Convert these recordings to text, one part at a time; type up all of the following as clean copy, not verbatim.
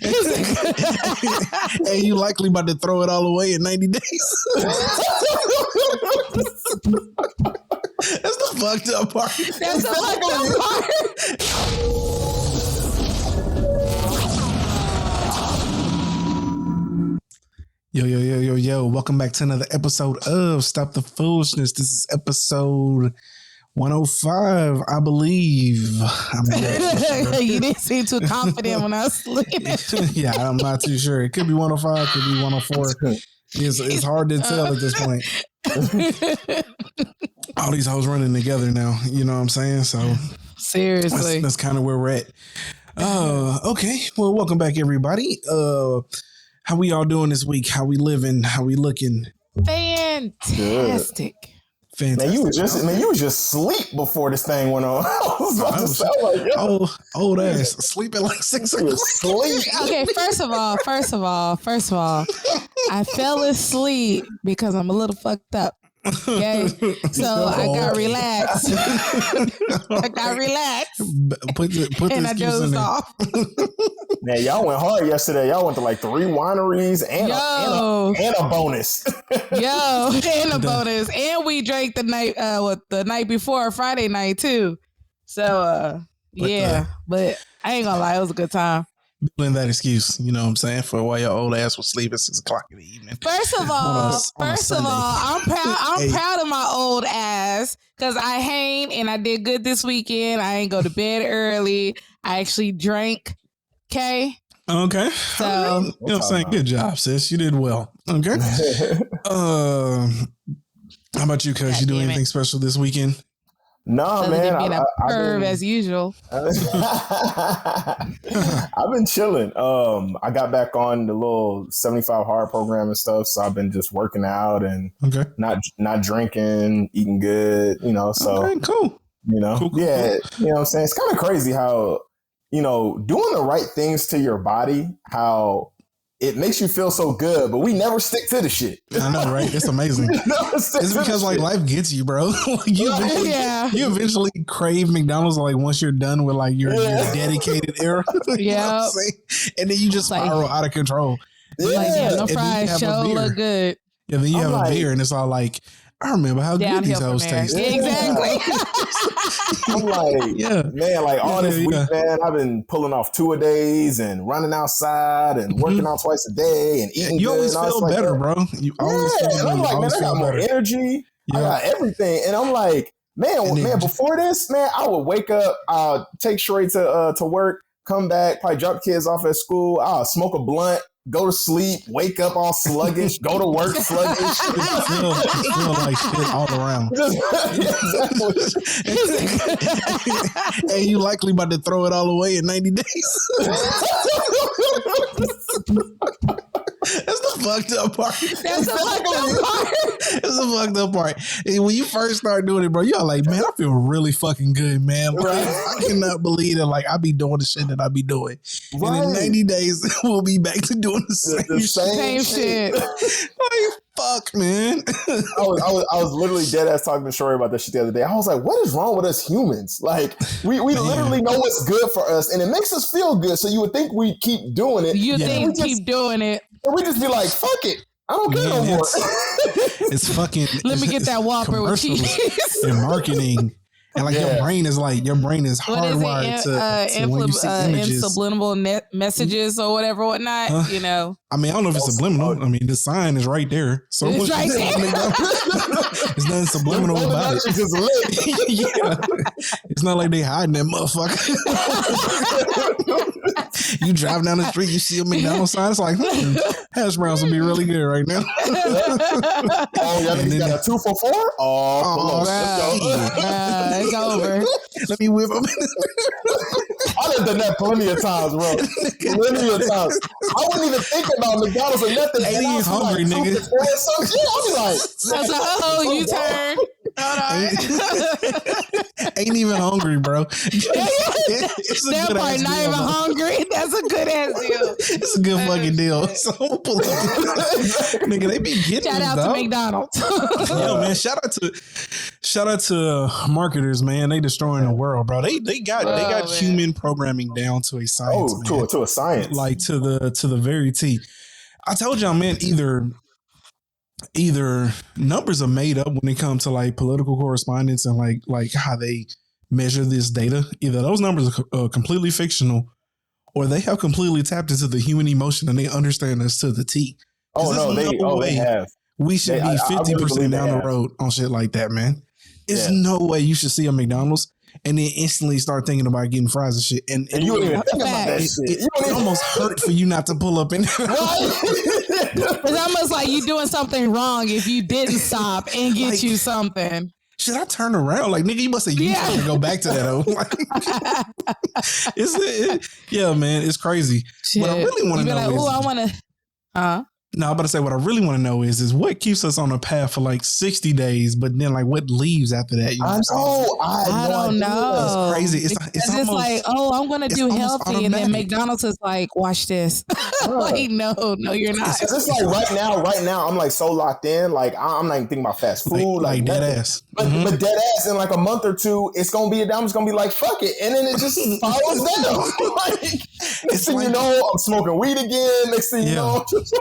And you likely about to throw it all away in 90 days. That's the fucked up part. That's the fucked up part. Yo. Welcome back to another episode of Stop the Foolishness. This is episode 105, I believe. You didn't seem too confident when I was sleeping. Yeah, I'm not too sure. It could be 105, could be 104. It's hard to tell at this point. All these hoes running together now. You know what I'm saying? So seriously, that's kind of where we're at. Okay. Well, welcome back, everybody. How we all doing this week? How we living? How we looking? Fantastic. Fantastic. Man, you was just asleep before this thing went on. I was about to say, like, yo. Old ass, sleeping like 6 o'clock. Okay, first of all, I fell asleep because I'm a little fucked up. Okay, so I got relaxed. Put and I dozed off. Man, y'all went hard yesterday. Y'all went to like 3 wineries and a bonus. And a bonus, and we drank the night before, Friday night too. So but I ain't gonna lie, it was a good time. Building that excuse, you know what I'm saying, for why your old ass was sleeping at 6 o'clock in the evening. First of all, I'm proud of my old ass because I hang and I did good this weekend. I ain't go to bed early. I actually drank. Okay. So you know what I'm saying? Good job, sis. You did well. Okay. How about you, cuz? You do anything special this weekend? No, man. I've been as usual. I've been chilling. I got back on the little 75 hard program and stuff, so I've been just working out and not drinking, eating good, you know. So cool. You know, cool. You know what I'm saying? It's kind of crazy how, you know, doing the right things to your body, how it makes you feel so good, but we never stick to the shit. I know, right? It's amazing. It's because like life gets you, bro. You eventually crave McDonald's like once you're done with like your dedicated era. You know what I'm saying? And then you just spiral out of control. No fries show look good. Yeah, then you have a beer and it's all like, I remember how good these hoes taste. Exactly. I'm like, man, like all this week, man, I've been pulling off 2-a-days and running outside and working out twice a day and eating. You always feel better, bro. You always feel better. And I'm like, man, I got more energy. I got everything. And I'm like, man, before this, man, I would wake up, I'll take Sheree to work, come back, probably drop the kids off at school, I'll smoke a blunt, go to sleep, wake up all sluggish, go to work sluggish. feel like shit all around. And you likely about to throw it all away in 90 days. That's the fucked up part. That's the fucked up part. And when you first start doing it, bro, you're like, man, I feel really fucking good, man. Like, I cannot believe that like I be doing the shit that I be doing. Right. And in 90 days, we'll be back to doing the same shit. Like, fuck, man. I was literally dead ass talking to Shorty about this shit the other day. I was like, what is wrong with us humans? Like, we literally know what's good for us, and it makes us feel good. So you would think we keep doing it. You think we keep doing it. And we just be like, fuck it. I don't care no more. It's fucking. Let me get that Whopper with cheese. And marketing. And like your brain is hardwired to when you see images. Subliminal messages or whatnot, you know. I mean, I don't know if it's subliminal. I mean, the sign is right there. So it's right there. There's nothing subliminal about it. Yeah. It's not like they hiding that motherfucker. You drive down the street, you see a McDonald's sign, it's like, hash browns would be really good right now. Y'all got a 2 for $4? It's over. Let me whip them. I done done that plenty of times, bro. Plenty of times. I wouldn't even think about McDonald's or nothing. 80 is hungry, nigga. I'll be like, you turn. Ain't even hungry, bro. It's a that good part ass not deal, even though. hungry. That's a good ass deal. It's a good fucking deal. So I'm pull up. Nigga, they be getting Shout this, out dog. to McDonald's. Yo, man, shout out to marketers, man. They destroying the world, bro. They got human programming down to a science, man. To a science, like to the very T. I told y'all, man, either numbers are made up when it comes to like political correspondence and like how they measure this data. Either those numbers are completely fictional, or they have completely tapped into the human emotion and they understand us to the T. Oh no, they have. We should be 50% down the road on shit like that, man. There's no way you should see a McDonald's and then instantly start thinking about getting fries and shit. And you don't even think about that shit. It almost hurt for you not to pull up in there. It's almost like you doing something wrong if you didn't stop and get you something. Should I turn around? Like, nigga, you must have used to go back to that. Yeah, man, it's crazy. Shit. What I really want to know is... I want to... No, I'm about to say what I really want to know is what keeps us on a path for like 60 days, but then like what leaves after that? You know I don't know. It's crazy. It's almost, like, I'm going to do healthy. Automatic. And then McDonald's is like, watch this. Like, no, you're not. It's just like right now, I'm like so locked in. Like, I'm not even thinking about fast food. Like dead ass. But dead ass in like a month or two, it's going to be I'm just going to be like, fuck it. And then it just follows down. Like, next thing you know, I'm smoking weed again. Next thing you know, I'm just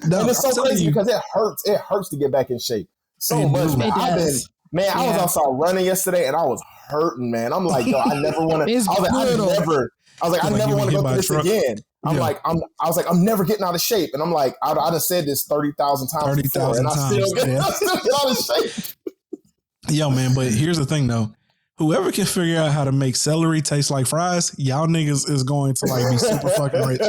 No, and it's so crazy because it hurts. It hurts to get back in shape so much, man. I was outside running yesterday and I was hurting, man. I'm like, yo, I never want to. I never want to go through this again. I'm never getting out of shape. And I'm like, I done said this 30,000 times before, and I still get out of shape. Yo, man, but here's the thing though. Whoever can figure out how to make celery taste like fries, y'all niggas is going to like be super fucking rich.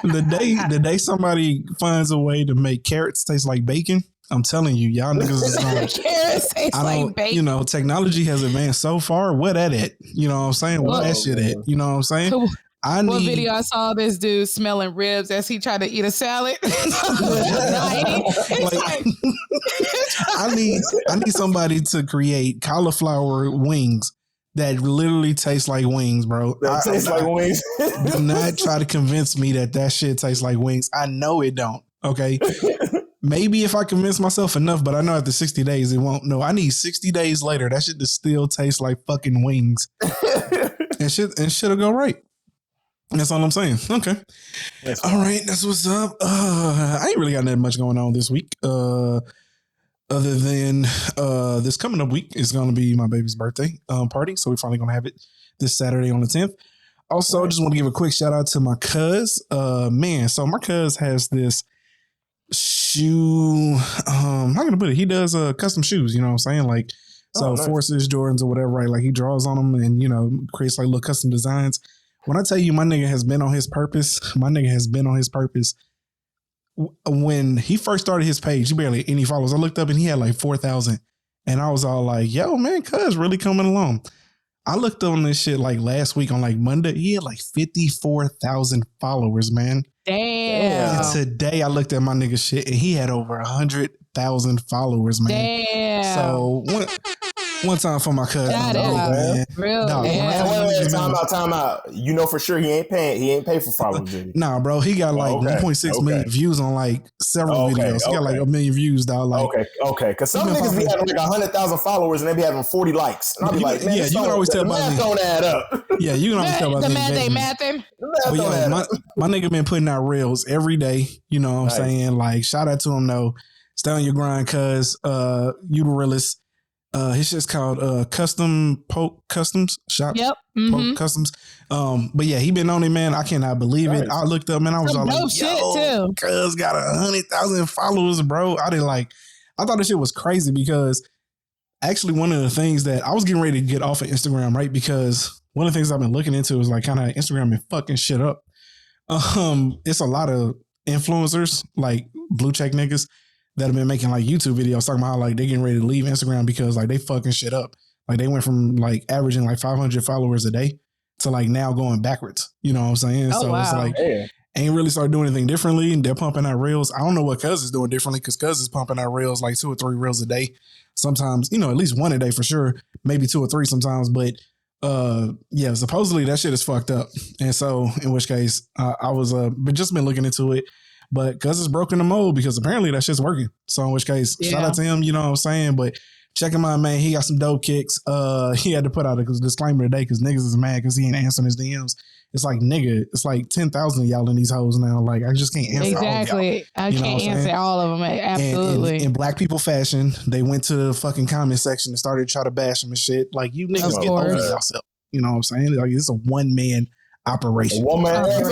The day somebody finds a way to make carrots taste like bacon, I'm telling you, y'all niggas is going to carrots taste like bacon. You know, technology has advanced so far. Where that at? You know what I'm saying? Where that shit at? You know what I'm saying? What video I saw this dude smelling ribs as he tried to eat a salad. I need somebody to create cauliflower wings that literally taste like wings, bro. That tastes like wings. Do not try to convince me that shit tastes like wings. I know it don't. Okay. Maybe if I convince myself enough, but I know after 60 days it won't. No, I need 60 days later. That shit just still tastes like fucking wings. and shit'll go right. That's all I'm saying. Okay. All right. That's what's up. I ain't really got that much going on this week. Other than this coming up week is going to be my baby's birthday party. So we're finally going to have it this Saturday on the 10th. Also, just want to give a quick shout out to my cuz. Man, so my cuz has this shoe. How can I put it? He does custom shoes. You know what I'm saying? Like, nice. Forces, Jordans, or whatever, right? Like he draws on them and, you know, creates like little custom designs. When I tell you my nigga has been on his purpose, when he first started his page, he barely any followers. I looked up and he had like 4,000. And I was all like, yo, man, cuz really coming along. I looked on this shit like last week on like Monday. He had like 54,000 followers, man. Damn. And today I looked at my nigga shit and he had over 100,000 followers, man. Damn. So one time for my cousin. Man. Real. Time out. You know for sure he ain't paid for followers, did he? Nah, bro. He got like 1.6 million views on like several videos. He got like 1 million views, dog. Like, okay. Because some niggas be having like 100,000 followers and they be having 40 likes. And I'll be like, man, you can always tell by the math don't add up. Yeah, you can always tell by the math ain't mathing. But yo, my nigga been putting out reels every day. You know what I'm saying? Like, shout out to him though. Stay on your grind, cuz you the realest. His shit's called Custom Poke Customs Shop. Yep. Poke Customs. But yeah, he been on it, man. I cannot believe it. I looked up, man. I was all like, yo, cuz got 100,000 followers, bro. I thought this shit was crazy because actually one of the things that I was getting ready to get off of Instagram, right? Because one of the things I've been looking into is like kind of Instagram been fucking shit up. It's a lot of influencers, like blue check niggas, that have been making like YouTube videos talking about how like they getting ready to leave Instagram because like they fucking shit up. Like they went from like averaging like 500 followers a day to like now going backwards. You know what I'm saying? Oh, so wow. It's like ain't really started doing anything differently. And they're pumping out reels. I don't know what Cuz is doing differently because Cuz is pumping out reels like 2 or 3 reels a day. Sometimes, at least 1 a day for sure. Maybe 2 or 3 sometimes. But yeah, supposedly that shit is fucked up. And so in which case I was just been looking into it. But Cuz is broken the mold because apparently that shit's working. So in which case, shout out to him, you know what I'm saying? But check him out, man. He got some dope kicks. He had to put out a disclaimer today because niggas is mad because he ain't answering his DMs. It's like, nigga, it's like 10,000 of y'all in these hoes now. Like, I just can't answer all of y'all. I can't answer all of them. Absolutely. And in black people fashion, they went to the fucking comment section and started to try to bash him and shit. Like, you niggas get over yourself. You know what I'm saying? Like, this is a one-man operation. One man. It's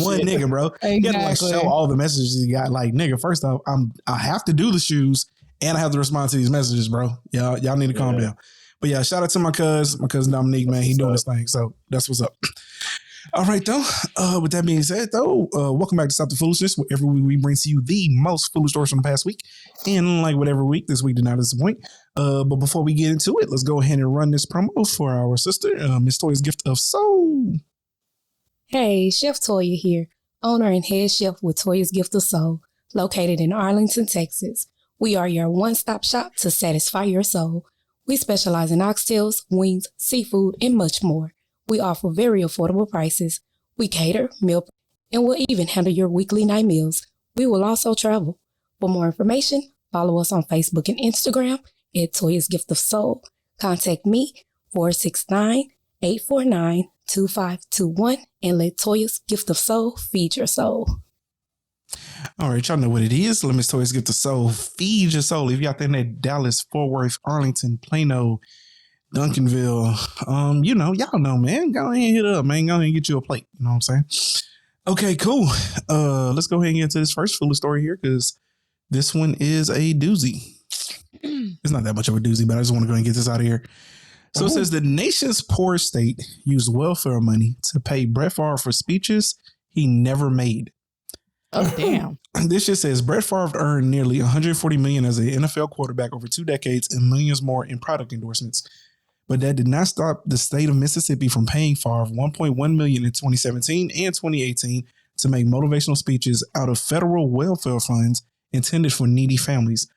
one nigga, bro. Exactly. You gotta like show all the messages you got. Like, nigga, first off, I have to do the shoes and I have to respond to these messages, bro. Y'all need to calm down. But yeah, shout out to my cousin Dominique, man. He doing his thing. So that's what's up. All right, though. With that being said, though, welcome back to Stop the Foolishness, where every week we bring to you the most foolish stories from the past week. And like whatever week, this week did not disappoint. But before we get into it, let's go ahead and run this promo for our sister, Miss Toya's Gift of Soul. Hey, Chef Toya here, owner and head chef with Toya's Gift of Soul, located in Arlington, Texas. We are your one-stop shop to satisfy your soul. We specialize in oxtails, wings, seafood, and much more. We offer very affordable prices. We cater, meal, and we'll even handle your weekly night meals. We will also travel. For more information, follow us on Facebook and Instagram at Toya's Gift of Soul. Contact me, 469-849-2521, and let Toya's Gift of Soul feed your soul. All right, y'all know what it is. Let Miss Toya's Gift of Soul feed your soul. If you out there in that Dallas, Fort Worth, Arlington, Plano, Duncanville, y'all know, man. Go ahead and hit up, man. Go ahead and get you a plate. You know what I'm saying? Okay, cool. Let's go ahead and get into this first foolish story here because this one is a doozy. It's not that much of a doozy, but I just want to go and get this out of here. So it says the nation's poorest state used welfare money to pay Brett Favre for speeches he never made. Oh, damn. This just says Brett Favre earned nearly $140 million as an NFL quarterback over 2 decades and millions more in product endorsements. But that did not stop the state of Mississippi from paying Favre $1.1 million in 2017 and 2018 to make motivational speeches out of federal welfare funds intended for needy families.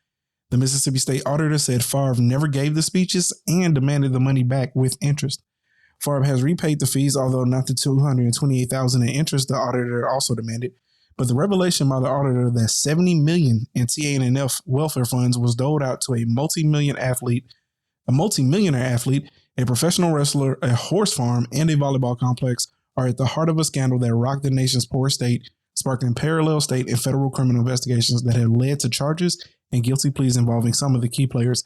The Mississippi State Auditor said Favre never gave the speeches and demanded the money back with interest. Favre has repaid the fees, although not the $228,000 in interest the auditor also demanded. But the revelation by the auditor that $70 million in TANF welfare funds was doled out to a multi-millionaire athlete, a professional wrestler, a horse farm, and a volleyball complex are at the heart of a scandal that rocked the nation's poor state, sparking parallel state and federal criminal investigations that have led to charges and guilty pleas involving some of the key players.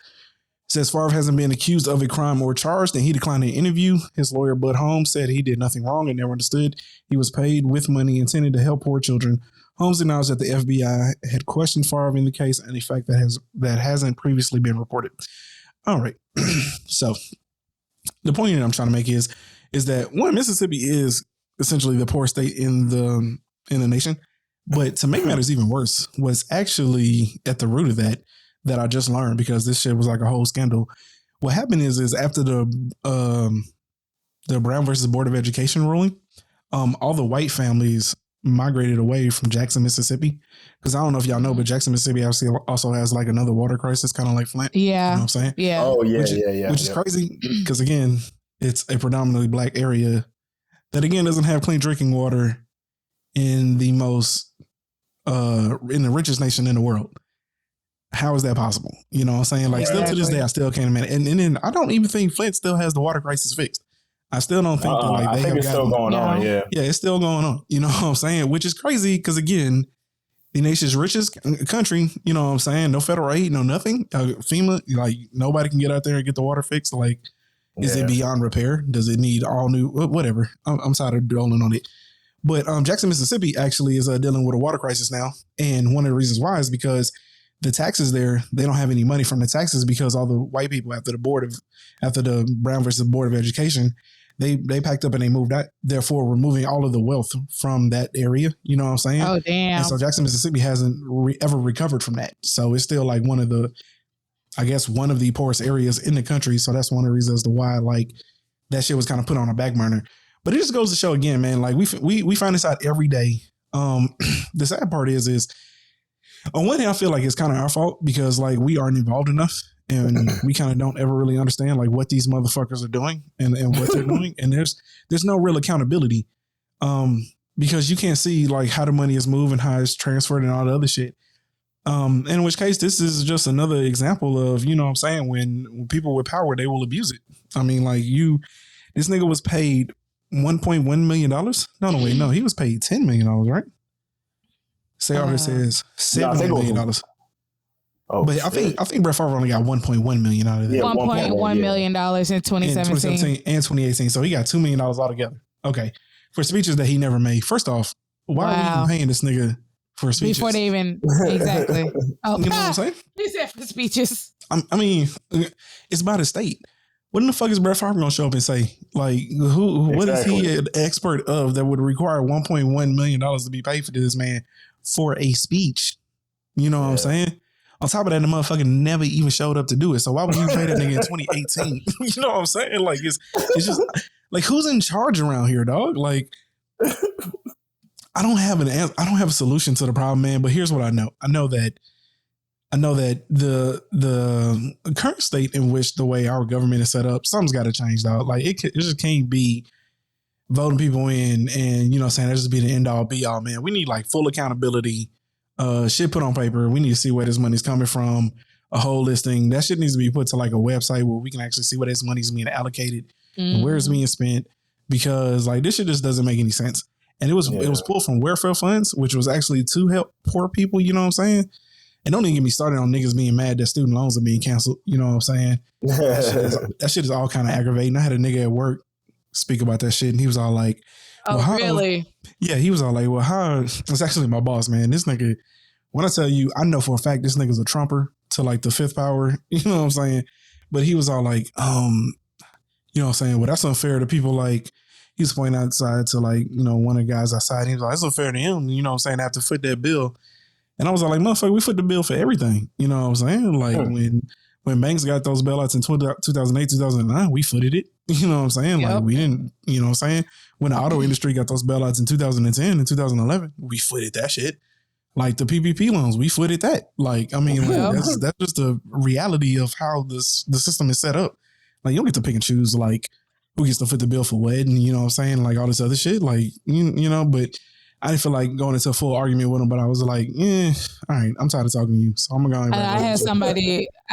Says Favre hasn't been accused of a crime or charged, and he declined an interview. His lawyer, Bud Holmes, said he did nothing wrong and never understood. He was paid with money intended to help poor children. Holmes acknowledged that the FBI had questioned Favre in the case, and a fact that hasn't previously been reported. All right. So the point that I'm trying to make is that one, Mississippi is essentially the poorest state in the nation. But to make matters even worse, was actually at the root of that I just learned because this shit was like a whole scandal. What happened is after the Brown versus Board of Education ruling, all the white families migrated away from Jackson, Mississippi. Because I don't know if y'all know, but Jackson, Mississippi also has like another water crisis, kind of like Flint. Yeah. You know what I'm saying? Yeah. Oh, yeah, Which is crazy because, again, it's a predominantly black area that, again, doesn't have clean drinking water in the richest nation in the world. How is that possible? You know what I'm saying? Like, still to this day, I still can't imagine. And then I don't even think Flint still has the water crisis fixed. I still don't think that, like, I think it's still going on. Yeah. Yeah, it's still going on. You know what I'm saying? Which is crazy because, again, the nation's richest country, you know what I'm saying? No federal aid, no nothing. FEMA, like, nobody can get out there and get the water fixed. Like, is it beyond repair? Does it need all new? Whatever. I'm tired of dwelling on it. But Jackson, Mississippi actually is dealing with a water crisis now. And one of the reasons why is because the taxes there, they don't have any money from the taxes because all the white people after the Brown versus Board of Education, they packed up and they moved out, therefore removing all of the wealth from that area. You know what I'm saying? Oh, damn. And so Jackson, Mississippi hasn't ever recovered from that. So it's still like one of the poorest areas in the country. So that's one of the reasons as to why like that shit was kind of put on a back burner. But it just goes to show again, man, like we find this out every day. The sad part is on one hand, I feel like it's kind of our fault because like we aren't involved enough and we kind of don't ever really understand like what these motherfuckers are doing and what they're doing. And there's no real accountability because you can't see like how the money is moving, how it's transferred and all the other shit. In which case, this is just another example of, you know what I'm saying, when people with power, they will abuse it. I mean, like this nigga was paid $1.1 million. No, he was paid $10 million, right? Sayara says $7 million. Oh, but I think Brett Favre only got $1.1 million out of that. $1.1 million in 2017 and 2018. So he got $2 million altogether. Okay. For speeches that he never made. First off, why are we even paying this nigga for speeches? Before they even, exactly. Oh, you know what I'm saying? He said for speeches. I mean, it's by the state. What in the fuck is Brett Favre going to show up and say? Like, what is he an expert of that would require $1.1 million to be paid for this man for a speech? You know what I'm saying? On top of that, the motherfucker never even showed up to do it. So why would you pay that nigga in 2018? You know what I'm saying? Like, it's just like, who's in charge around here, dog? Like, I don't have a solution to the problem, man. But here's what I know. I know that the current state in which the way our government is set up, something's got to change, dog. Like, it just can't be voting people in and, you know what I'm saying, that just be the end all be all, man. We need like full accountability, shit put on paper. We need to see where this money's coming from, a whole listing. That shit needs to be put to like a website where we can actually see where this money's being allocated and where it's being spent, because like this shit just doesn't make any sense. And it was pulled from welfare funds, which was actually to help poor people, you know what I'm saying? And don't even get me started on niggas being mad that student loans are being canceled. You know what I'm saying? That shit is all kind of aggravating. I had a nigga at work speak about that shit, and he was all like, really? Yeah, he was all like, well, how? It's actually my boss, man. This nigga, when I tell you, I know for a fact this nigga's a Trumper to like the fifth power. You know what I'm saying? But he was all like, you know what I'm saying? Well, that's unfair to people like, he was pointing outside to like, you know, one of the guys outside. He was like, that's unfair to him. You know what I'm saying? I have to foot that bill. And I was like, motherfucker, we foot the bill for everything. You know what I'm saying? Like when banks got those bailouts in 2008, 2009, we footed it. You know what I'm saying? Yep. Like we didn't, you know what I'm saying? When the auto industry got those bailouts in 2010 and 2011, we footed that shit. Like the PPP loans, we footed that. Like, I mean, like, that's just the reality of how the system is set up. Like you don't get to pick and choose like who gets to foot the bill for what, and you know what I'm saying? Like all this other shit. Like, you know, but I didn't feel like going into a full argument with him, but I was like, all right, I'm tired of talking to you. So I'm going to go. I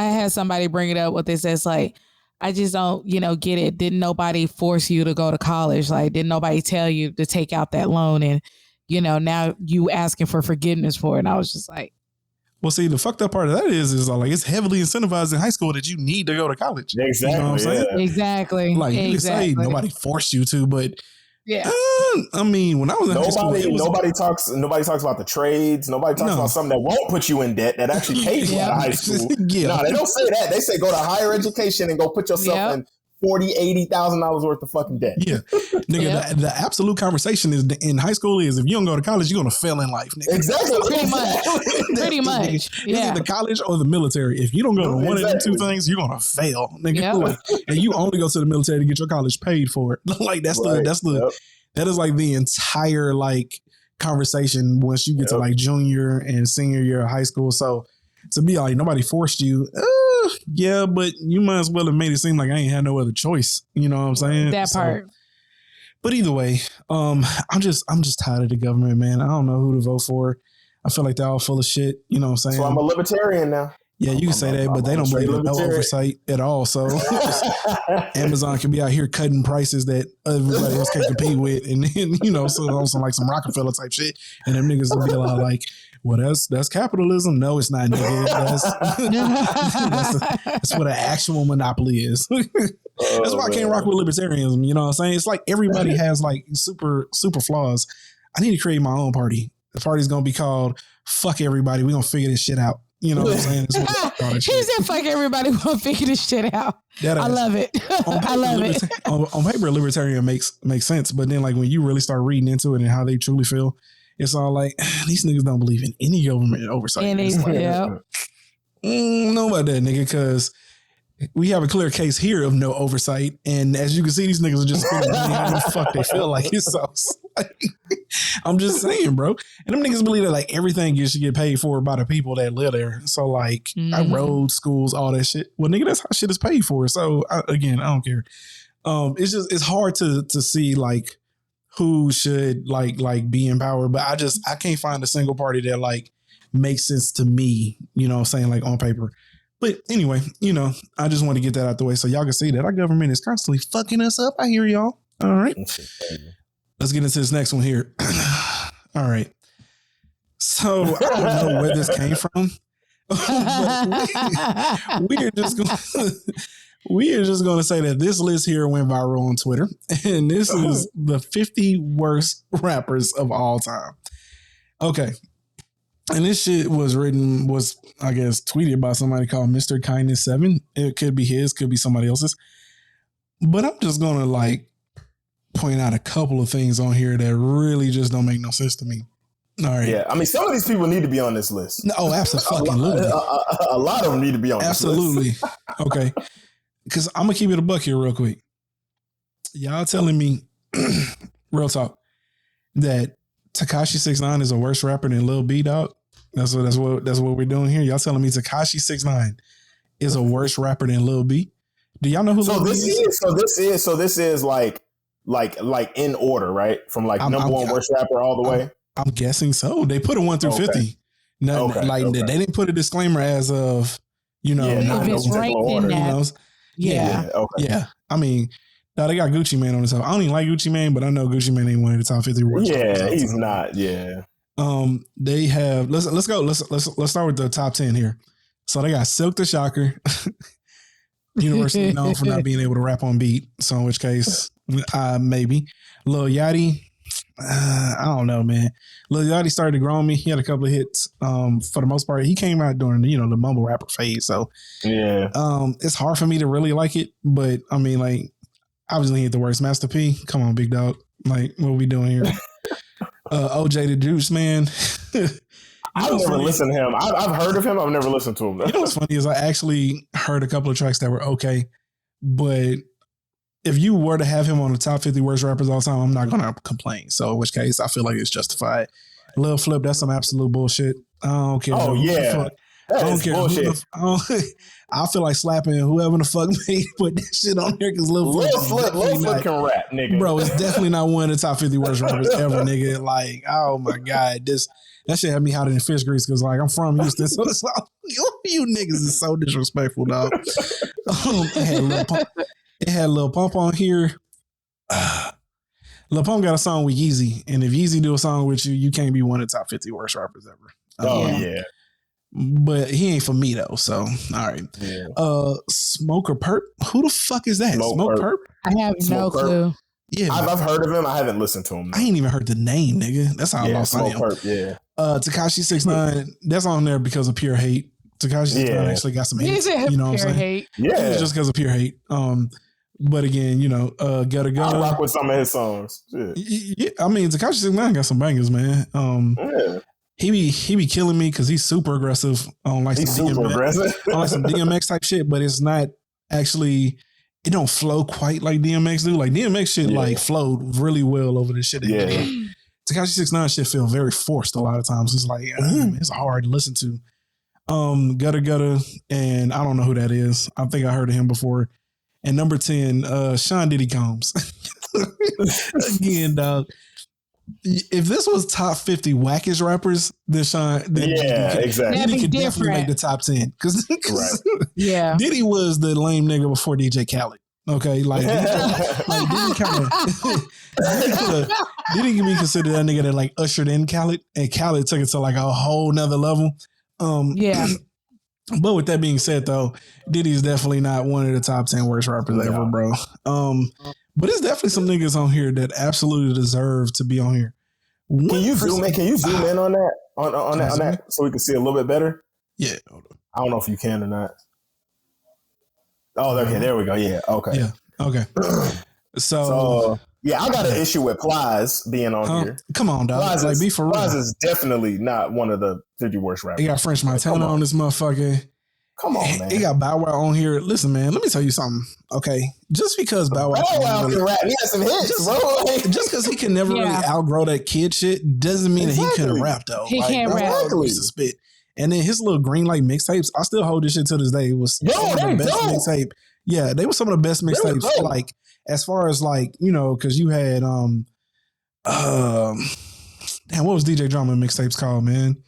had somebody bring it up with this. It's like, I just don't, you know, get it. Didn't nobody force you to go to college? Like, didn't nobody tell you to take out that loan? And, you know, now you asking for forgiveness for it. And I was just like, well, see, the fucked up part of that is like it's heavily incentivized in high school that you need to go to college. Exactly. You know what I'm saying? Exactly. Like you can say nobody forced you to, but I mean, when I was in high school, nobody talks about the trades. Nobody talks about something that won't put you in debt that actually pays you out of high school. No, they don't say that. They say go to higher education and go put yourself in $40,000-$80,000 worth of fucking debt. Yeah, nigga. The absolute conversation is in high school is if you don't go to college, you're gonna fail in life. Nigga. Exactly. Pretty much. Yeah. It's either college or the military. If you don't go to one of them two things, you're gonna fail, nigga. Like, and you only go to the military to get your college paid for it. Like that is like the entire like conversation once you get to like junior and senior year of high school. So to be like nobody forced you. Yeah, but you might as well have made it seem like I ain't had no other choice. You know what I'm saying? That part. But either way, I'm just tired of the government, man. I don't know who to vote for. I feel like they're all full of shit. You know what I'm saying? So I'm a libertarian now. Yeah, you can say that, but they don't bring no oversight at all. So Amazon can be out here cutting prices that everybody else can't compete with, and then, you know, so on some like some Rockefeller type shit, and them niggas will be a lot like, well, that's capitalism. No, it's not, nigga. That's what an actual monopoly is. That's why I can't rock with libertarianism. You know what I'm saying? It's like everybody has like super flaws. I need to create my own party. The party's gonna be called "Fuck Everybody." We're gonna figure this shit out. You know what I'm saying? He said, "Fuck everybody, we're gonna figure this shit out." I love it. I love it. On paper, libertarian makes sense, but then like when you really start reading into it and how they truly feel, it's all like these niggas don't believe in any government oversight. Know about that, nigga, because we have a clear case here of no oversight. And as you can see, these niggas are just spending money how the fuck they feel like it's so. I'm just saying, bro. And them niggas believe that like everything you should get paid for by the people that live there. So like roads, schools, all that shit. Well, nigga, that's how shit is paid for. So again, I don't care. It's hard to see like who should like be in power, but I can't find a single party that like makes sense to me, you know what I'm saying, like on paper. But anyway, you know, I just want to get that out the way so y'all can see that our government is constantly fucking us up. I hear y'all. All right. Let's get into this next one here. All right. So I don't know where this came from. We are just going to say that this list here went viral on Twitter. And this is the 50 worst rappers of all time. Okay. And this shit was I guess, tweeted by somebody called Mr. Kindness 7. It could be his, could be somebody else's. But I'm just going to like point out a couple of things on here that really just don't make no sense to me. All right. Yeah, I mean, some of these people need to be on this list. Oh, absolutely. A lot of them need to be on this list. Absolutely. Okay. Because I'm going to keep it a buck here real quick. Y'all telling me, real talk, that Tekashi 6ix9ine is a worse rapper than Lil B, dog? That's what we're doing here. Y'all telling me Tekashi 6ix9ine is a worse rapper than Lil B? Do y'all know who Lil B is? So this is like in order, right? From like number one worst rapper all the way. I'm guessing so. They put a 1 through 50. No, they didn't put a disclaimer as of, you know, if it's ranked in that. Yeah. Okay. Yeah. I mean, no, they got Gucci Mane on the top. I don't even like Gucci Mane, but I know Gucci Mane ain't one of the top 50 worst. Yeah, he's not. Yeah. They have let's go. Let's start with the top 10 here. So they got Silk the Shocker, universally known for not being able to rap on beat. So in which case, maybe Lil Yachty. I don't know, man. Lil Yachty started to grow on me. He had a couple of hits. For the most part, he came out during the mumble rapper phase. So yeah, it's hard for me to really like it. But I mean, like, obviously he hit the worst. Master P, come on, big dog. Like, what are we doing here? OJ the Juice, man. I've never listened to him. I've heard of him. I've never listened to him. You know what's funny is I actually heard a couple of tracks that were okay, but if you were to have him on the top 50 worst rappers of all time, I'm not going to complain. So in which case, I feel like it's justified. Lil Flip, that's some absolute bullshit. I don't care. Oh, yeah. I don't care. Bullshit. I feel like slapping whoever the fuck made put that shit on there because Lil Flip can rap, nigga. Bro, it's definitely not one of the top 50 worst rappers ever, nigga. Like, oh my God. That shit had me hotter than fish grease because, like, I'm from Houston. So it's like, you niggas is so disrespectful, dog. It had Lil Pump on here. Lil Pump got a song with Yeezy. And if Yeezy do a song with you, you can't be one of the top 50 worst rappers ever. Yeah. But he ain't for me, though. So, all right. Yeah. Smoker Perp. Who the fuck is that? Smoke Perp? I have no clue. Yeah, I've heard of him. I haven't listened to him. I ain't even heard the name, nigga. That's how I lost my name. Yeah. Tekashi 6ix9ine. That's on there because of pure hate. Tekashi 6ix9ine actually got some hate. You know what I'm saying? Hate. Yeah, it's just because of pure hate. But again, Gotta Go. I rock with some of his songs. Yeah, I mean, Tekashi 6ix9ine got some bangers, man. He be killing me because he's super aggressive on like some DMX type shit, but it's not actually. It don't flow quite like DMX do. Like DMX shit like flowed really well over this shit. Yeah. Tekashi 6ix9ine shit feel very forced a lot of times. It's like it's hard to listen to. Gotta, and I don't know who that is. I think I heard of him before. And number 10, Sean Diddy Combs. Again, dog. If this was top 50 wackest rappers, then exactly. Diddy could definitely make the top 10. Because Diddy was the lame nigga before DJ Khaled. Okay, like Diddy kind of Diddy can be considered that nigga that like ushered in Khaled, and Khaled took it to like a whole nother level. But with that being said, though, Diddy's definitely not one of the top 10 worst rappers ever, bro. But there's definitely some niggas on here that absolutely deserve to be on here. Can you zoom in on that? On that so we can see a little bit better? Yeah. I don't know if you can or not. Oh, okay. There we go. Yeah. Okay. Yeah. Okay. So yeah, I got an issue with Plies being on here. Come on, dog. Plies like, be for real. Plies is definitely not one of the 50 worst rappers. He got French Montana on this motherfucker. Come on, man. He got Bow Wow on here. Listen, man, let me tell you something. Okay, just because Bow Wow can rap, he has some hits, bro. Just because he can never really outgrow that kid shit doesn't mean that he couldn't rap though. He can't rap. He used to spit. And then his little green light mixtapes, I still hold this shit to this day. It was some of the best mixtape. Yeah, they were some of the best mixtapes. Like as far as like, you know, because you had damn, what was DJ Drama mixtapes called, man?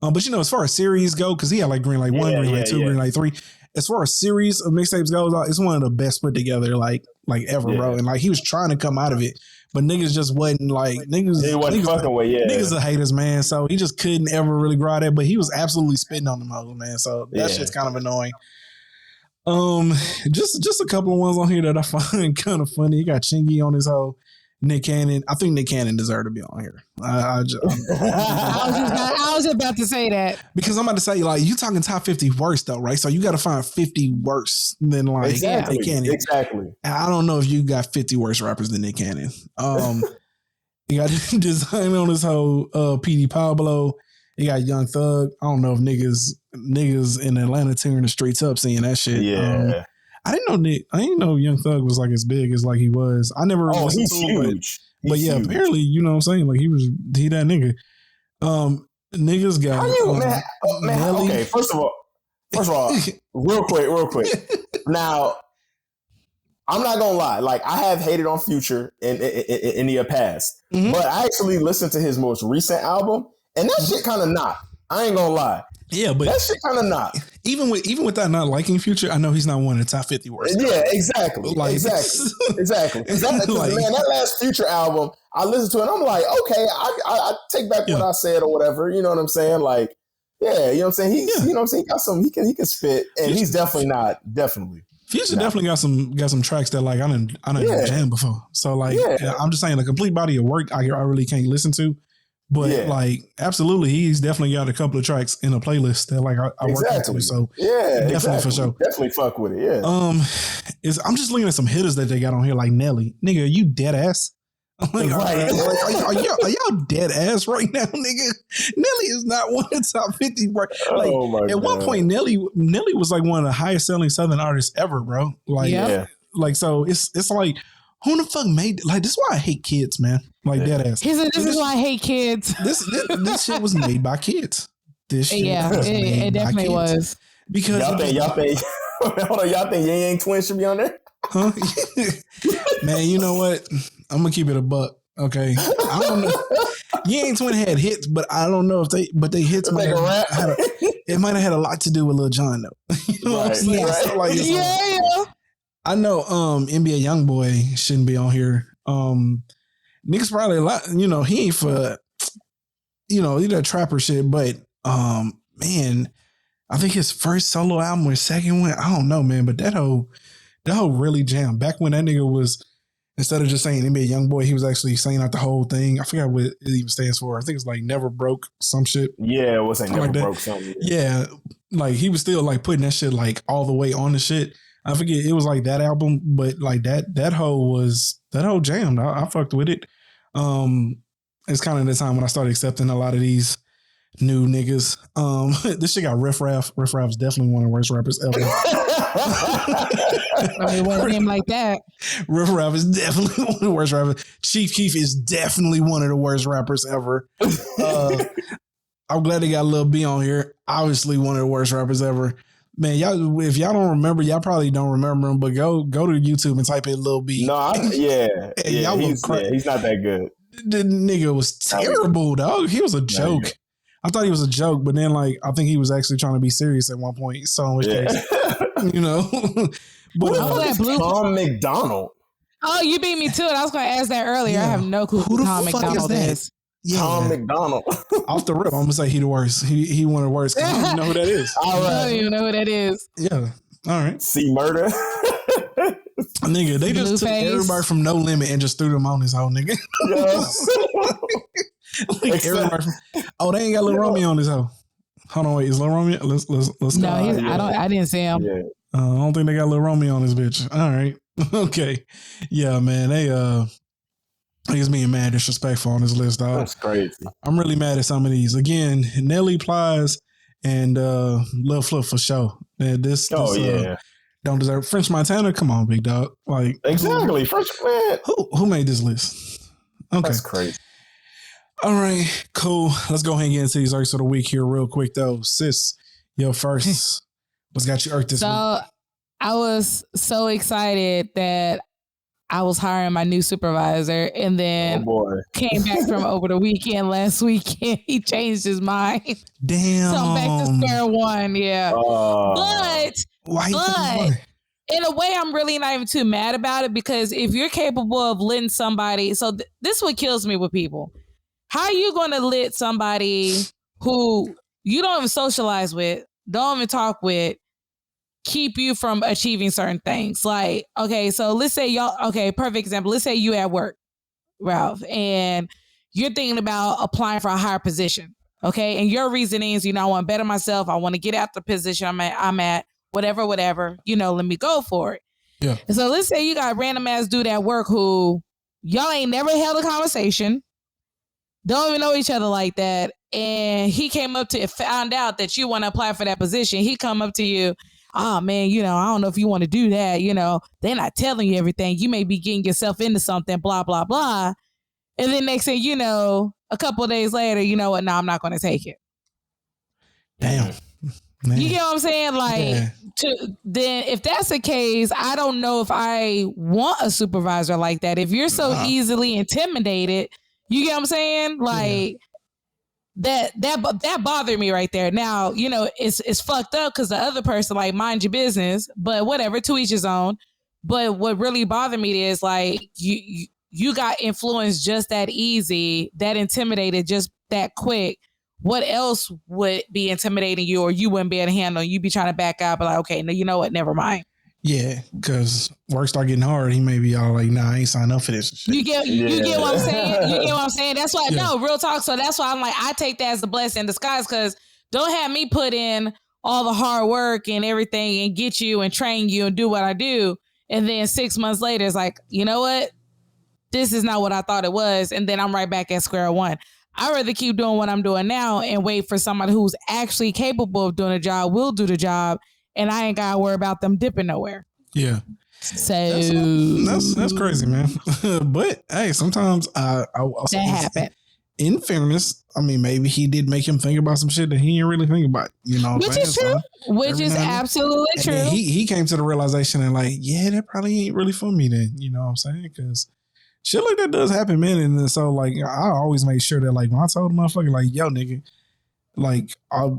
But you know, as far as series go, because he had like Green Light 1, Green Light 2, Green Light 3. As far as series of mixtapes goes, it's one of the best put together like ever, bro. And like he was trying to come out of it, but niggas just wasn't like niggas. They wasn't fucking with, niggas are haters, man. So he just couldn't ever really grow that. But he was absolutely spitting on them hoes, man. So that shit's kind of annoying. Just a couple of ones on here that I find kind of funny. You got Chingy on his hoe. Nick Cannon. I think Nick Cannon deserved to be on here. I was about to say that. Because I'm about to say, like, you talking top 50 worst, though, right? So you got to find 50 worse than, like, Nick Cannon. Exactly. And I don't know if you got 50 worse rappers than Nick Cannon. You got Design on his whole PD Pablo. You got Young Thug. I don't know if niggas in Atlanta tearing the streets up seeing that shit. Yeah. I didn't know Young Thug was like as big as like he was. I never listened to him, huge. But yeah, huge. Apparently, you know what I'm saying? Like he that nigga. Niggas got how you man, okay, first of all, real quick. Now, I'm not gonna lie, like I have hated on Future in the past, but I actually listened to his most recent album, and that shit kind of knocked. I ain't gonna lie. Yeah, but that shit kind of not. Even with that not liking Future, I know he's not one of the top 50 worst. Yeah, exactly. Like, exactly. Because man, that last Future album, I listened to it and I'm like, okay, I take back what I said or whatever. You know what I'm saying? Like, yeah, you know what I'm saying? You know what I'm saying? He can spit, and he's definitely. Future definitely got some tracks that like I didn't jam before. So like I'm just saying a complete body of work I really can't listen to. But like, absolutely, he's definitely got a couple of tracks in a playlist that like I work into. So definitely for sure, definitely fuck with it. Yeah. I'm just looking at some hitters that they got on here, like Nelly. Nigga, are you dead ass? I'm like, are y'all dead ass right now, nigga? Nelly is not one of the top 50. Like at one point, Nelly was like one of the highest selling Southern artists ever, bro. Like, like so it's like. Who the fuck made like this? Is why I hate kids, man. Like that ass. This is why I hate kids. This shit was made by kids. This shit it definitely was. Because y'all think hold on, y'all think Yang Yang Twins should be on there? Huh? Man, you know what? I'm gonna keep it a buck. Okay, I don't know. Yang Twin had hits, but I don't know if they hits might have had a lot to do with Lil Jon though. You know what I'm saying? Right. So, like, I know NBA Youngboy shouldn't be on here. Niggas probably a lot, you know, he ain't for, you know, he that trapper shit, but man, I think his first solo album or second one, I don't know, man, but that whole really jammed. Back when that nigga was, instead of just saying NBA Youngboy, he was actually saying out the whole thing. I forgot what it even stands for. I think it's like Never Broke some shit. Yeah, it was like Never Broke something. Yeah, like he was still like putting that shit like all the way on the shit. I forget it was like that album, but like that whole jammed. I fucked with it. It's kind of the time when I started accepting a lot of these new niggas. This shit got Riff Raff. Riff Raff's definitely one of the worst rappers ever. I mean, what a name like that. Riff Raff is definitely one of the worst rappers. Chief Keef is definitely one of the worst rappers ever. I'm glad they got Lil B on here. Obviously one of the worst rappers ever. Man, y'all, if y'all don't remember, y'all probably don't remember him, but go to YouTube and type in Lil B. No, he's not that good. The nigga was terrible, dog. He was a joke. I thought he was a joke, but then like I think he was actually trying to be serious at one point. So you know. But Tom McDonald. Oh, you beat me to it. I was going to ask that earlier. I have no clue who Tom McDonald is. Yeah. Tom McDonald. Off the rip, I'm gonna say he the worst. He one of the worst. I don't even know who that is. All right. I don't even know who that is. Yeah. All right. C Murder. Nigga, they just took everybody from No Limit and just threw them on this whole nigga. Like everybody from, they ain't got Lil Romeo on this hoe. Hold on, wait, is Lil Romeo? Let's go. No, I didn't see him. Yeah. I don't think they got Lil Romeo on this bitch. All right. Okay. Yeah, man. Niggas being mad disrespectful on this list, dog. That's crazy. I'm really mad at some of these. Again, Nelly Plies And Lil Flip for sure. This yeah. don't deserve French Montana. Come on, big dog. Like exactly. French man. Who made this list? Okay. That's crazy. All right, cool. Let's go ahead and get into these irks of the week here real quick though. Sis, yo first. What's got you irked this week? So I was so excited that I was hiring my new supervisor, and then came back from over the weekend last weekend. He changed his mind. Damn. So I'm back to square one. Yeah. But in a way, I'm really not even too mad about it, because if you're capable of letting somebody, so this is what kills me with people. How are you going to let somebody who you don't even socialize with, don't even talk with, keep you from achieving certain things? Like, okay, so let's say perfect example. Let's say you at work, Ralph, and you're thinking about applying for a higher position. Okay. And your reasoning is, I want to better myself. I want to get out the position I'm at, whatever, let me go for it. Yeah. And so let's say you got a random ass dude at work who y'all ain't never held a conversation, don't even know each other like that. And he came up to found out that you want to apply for that position. He come up to you. Oh man, I don't know if you want to do that. They're not telling you everything. You may be getting yourself into something, blah, blah, blah. And then next thing you know, a couple of days later, you know what? No, I'm not going to take it. Damn. Man. You get what I'm saying? Like, then if that's the case, I don't know if I want a supervisor like that. If you're so easily intimidated, you get what I'm saying? Like, that bothered me right there. Now, it's fucked up because the other person, like, mind your business, but whatever, to each his own. But what really bothered me is, like, you got influenced just that easy, that intimidated just that quick. What else would be intimidating you, or you wouldn't be able to handle? You'd be trying to back out, but like, okay, no, you know what? Never mind. Yeah, because work start getting hard. He may be all like, "Nah, I ain't signed up for this." Shit. You get what I'm saying? You get what I'm saying? That's why, no, real talk. So that's why I'm like, I take that as a blessing in disguise, because don't have me put in all the hard work and everything and get you and train you and do what I do. And then 6 months later, it's like, you know what? This is not what I thought it was. And then I'm right back at square one. I'd rather keep doing what I'm doing now and wait for somebody who's actually capable of doing a job, will do the job, and I ain't got to worry about them dipping nowhere. Yeah. So that's crazy, man. But hey, sometimes I also that happened. In fairness, I mean, maybe he did make him think about some shit that he didn't really think about. Which is true. Which is absolutely true. He came to the realization and like, yeah, that probably ain't really for me then. You know what I'm saying? Because shit like that does happen, man. And so like, I always make sure that like when I told the motherfucker like, yo, nigga, like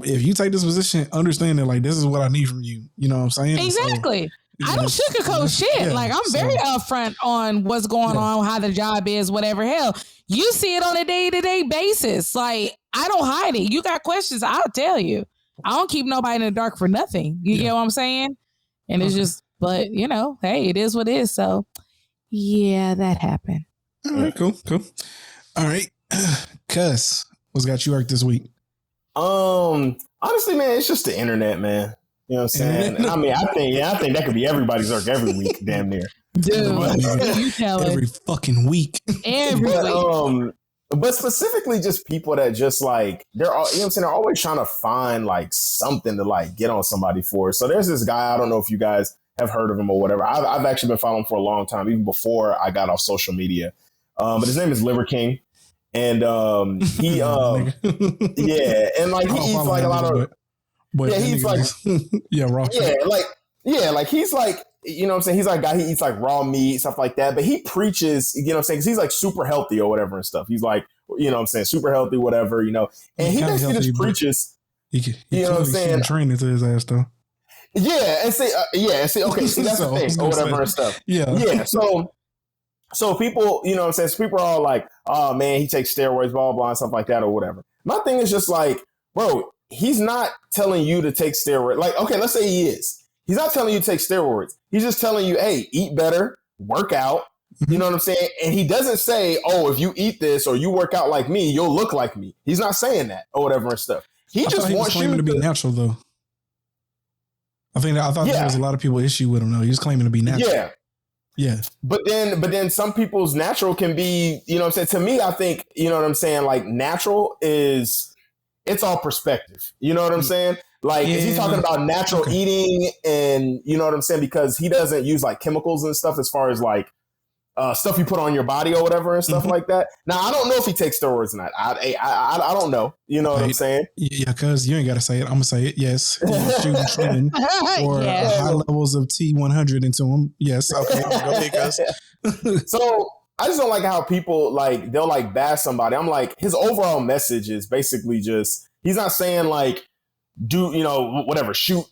if you take this position, understand that like this is what I need from you. You know what I'm saying? Exactly. I don't sugarcoat shit. Yeah, like I'm very upfront on what's going on, how the job is, whatever. Hell, you see it on a day-to-day basis. Like I don't hide it. You got questions, I'll tell you. I don't keep nobody in the dark for nothing. You get what I'm saying? And it's just, but hey, it is what it is. So yeah, that happened. All right, cool. All right, Cuss, what's got you irked this week? Honestly, man, it's just the internet, man. You know what I'm saying? I mean, I think that could be everybody's irk every week, damn near. Dude, you tell every fucking week. But specifically just people that just like, they're all, you know what I'm saying? They're always trying to find like something to like get on somebody for. So there's this guy, I don't know if you guys have heard of him or whatever. I've actually been following him for a long time, even before I got off social media. But his name is Liver King. And he yeah, and like he eats like a lot of he's like raw. Like he's like, you know what I'm saying? He's like a guy, he eats like raw meat, stuff like that. But he preaches, you know what I'm saying? Because he's like super healthy or whatever and stuff. He's like, you know what I'm saying, super healthy, whatever, And he basically just preaches. He you know what I'm saying? Training to his ass though. Yeah, and see, okay, see, that's the thing, or whatever and stuff. Yeah. So people, you know what I'm saying? So people are all like, oh man, he takes steroids, blah, blah, blah, and stuff like that or whatever. My thing is just like, bro, he's not telling you to take steroids. Like, okay, let's say he is. He's not telling you to take steroids. He's just telling you, hey, eat better, work out. You know what I'm saying? And he doesn't say, oh, if you eat this or you work out like me, you'll look like me. He's not saying that or whatever and stuff. He just wants you to be natural though. I thought there was a lot of people issue with him though. He's claiming to be natural. Yeah. But then some people's natural can be, you know what I'm saying? To me, I think, you know what I'm saying? Like natural is it's all perspective. You know what I'm saying? Like, is he talking about natural eating and, you know what I'm saying? Because he doesn't use like chemicals and stuff as far as like stuff you put on your body or whatever and stuff like that. Now, I don't know if he takes steroids or not. I don't know. You know what I'm saying? Yeah, cuz you ain't got to say it. I'm going to say it. Yes. Shooting trend or high levels of T100 into him. Yes. Okay. Go ahead, cuz. So I just don't like how people like, they'll like bash somebody. I'm like, his overall message is basically just, he's not saying like, do, you know, whatever, shoot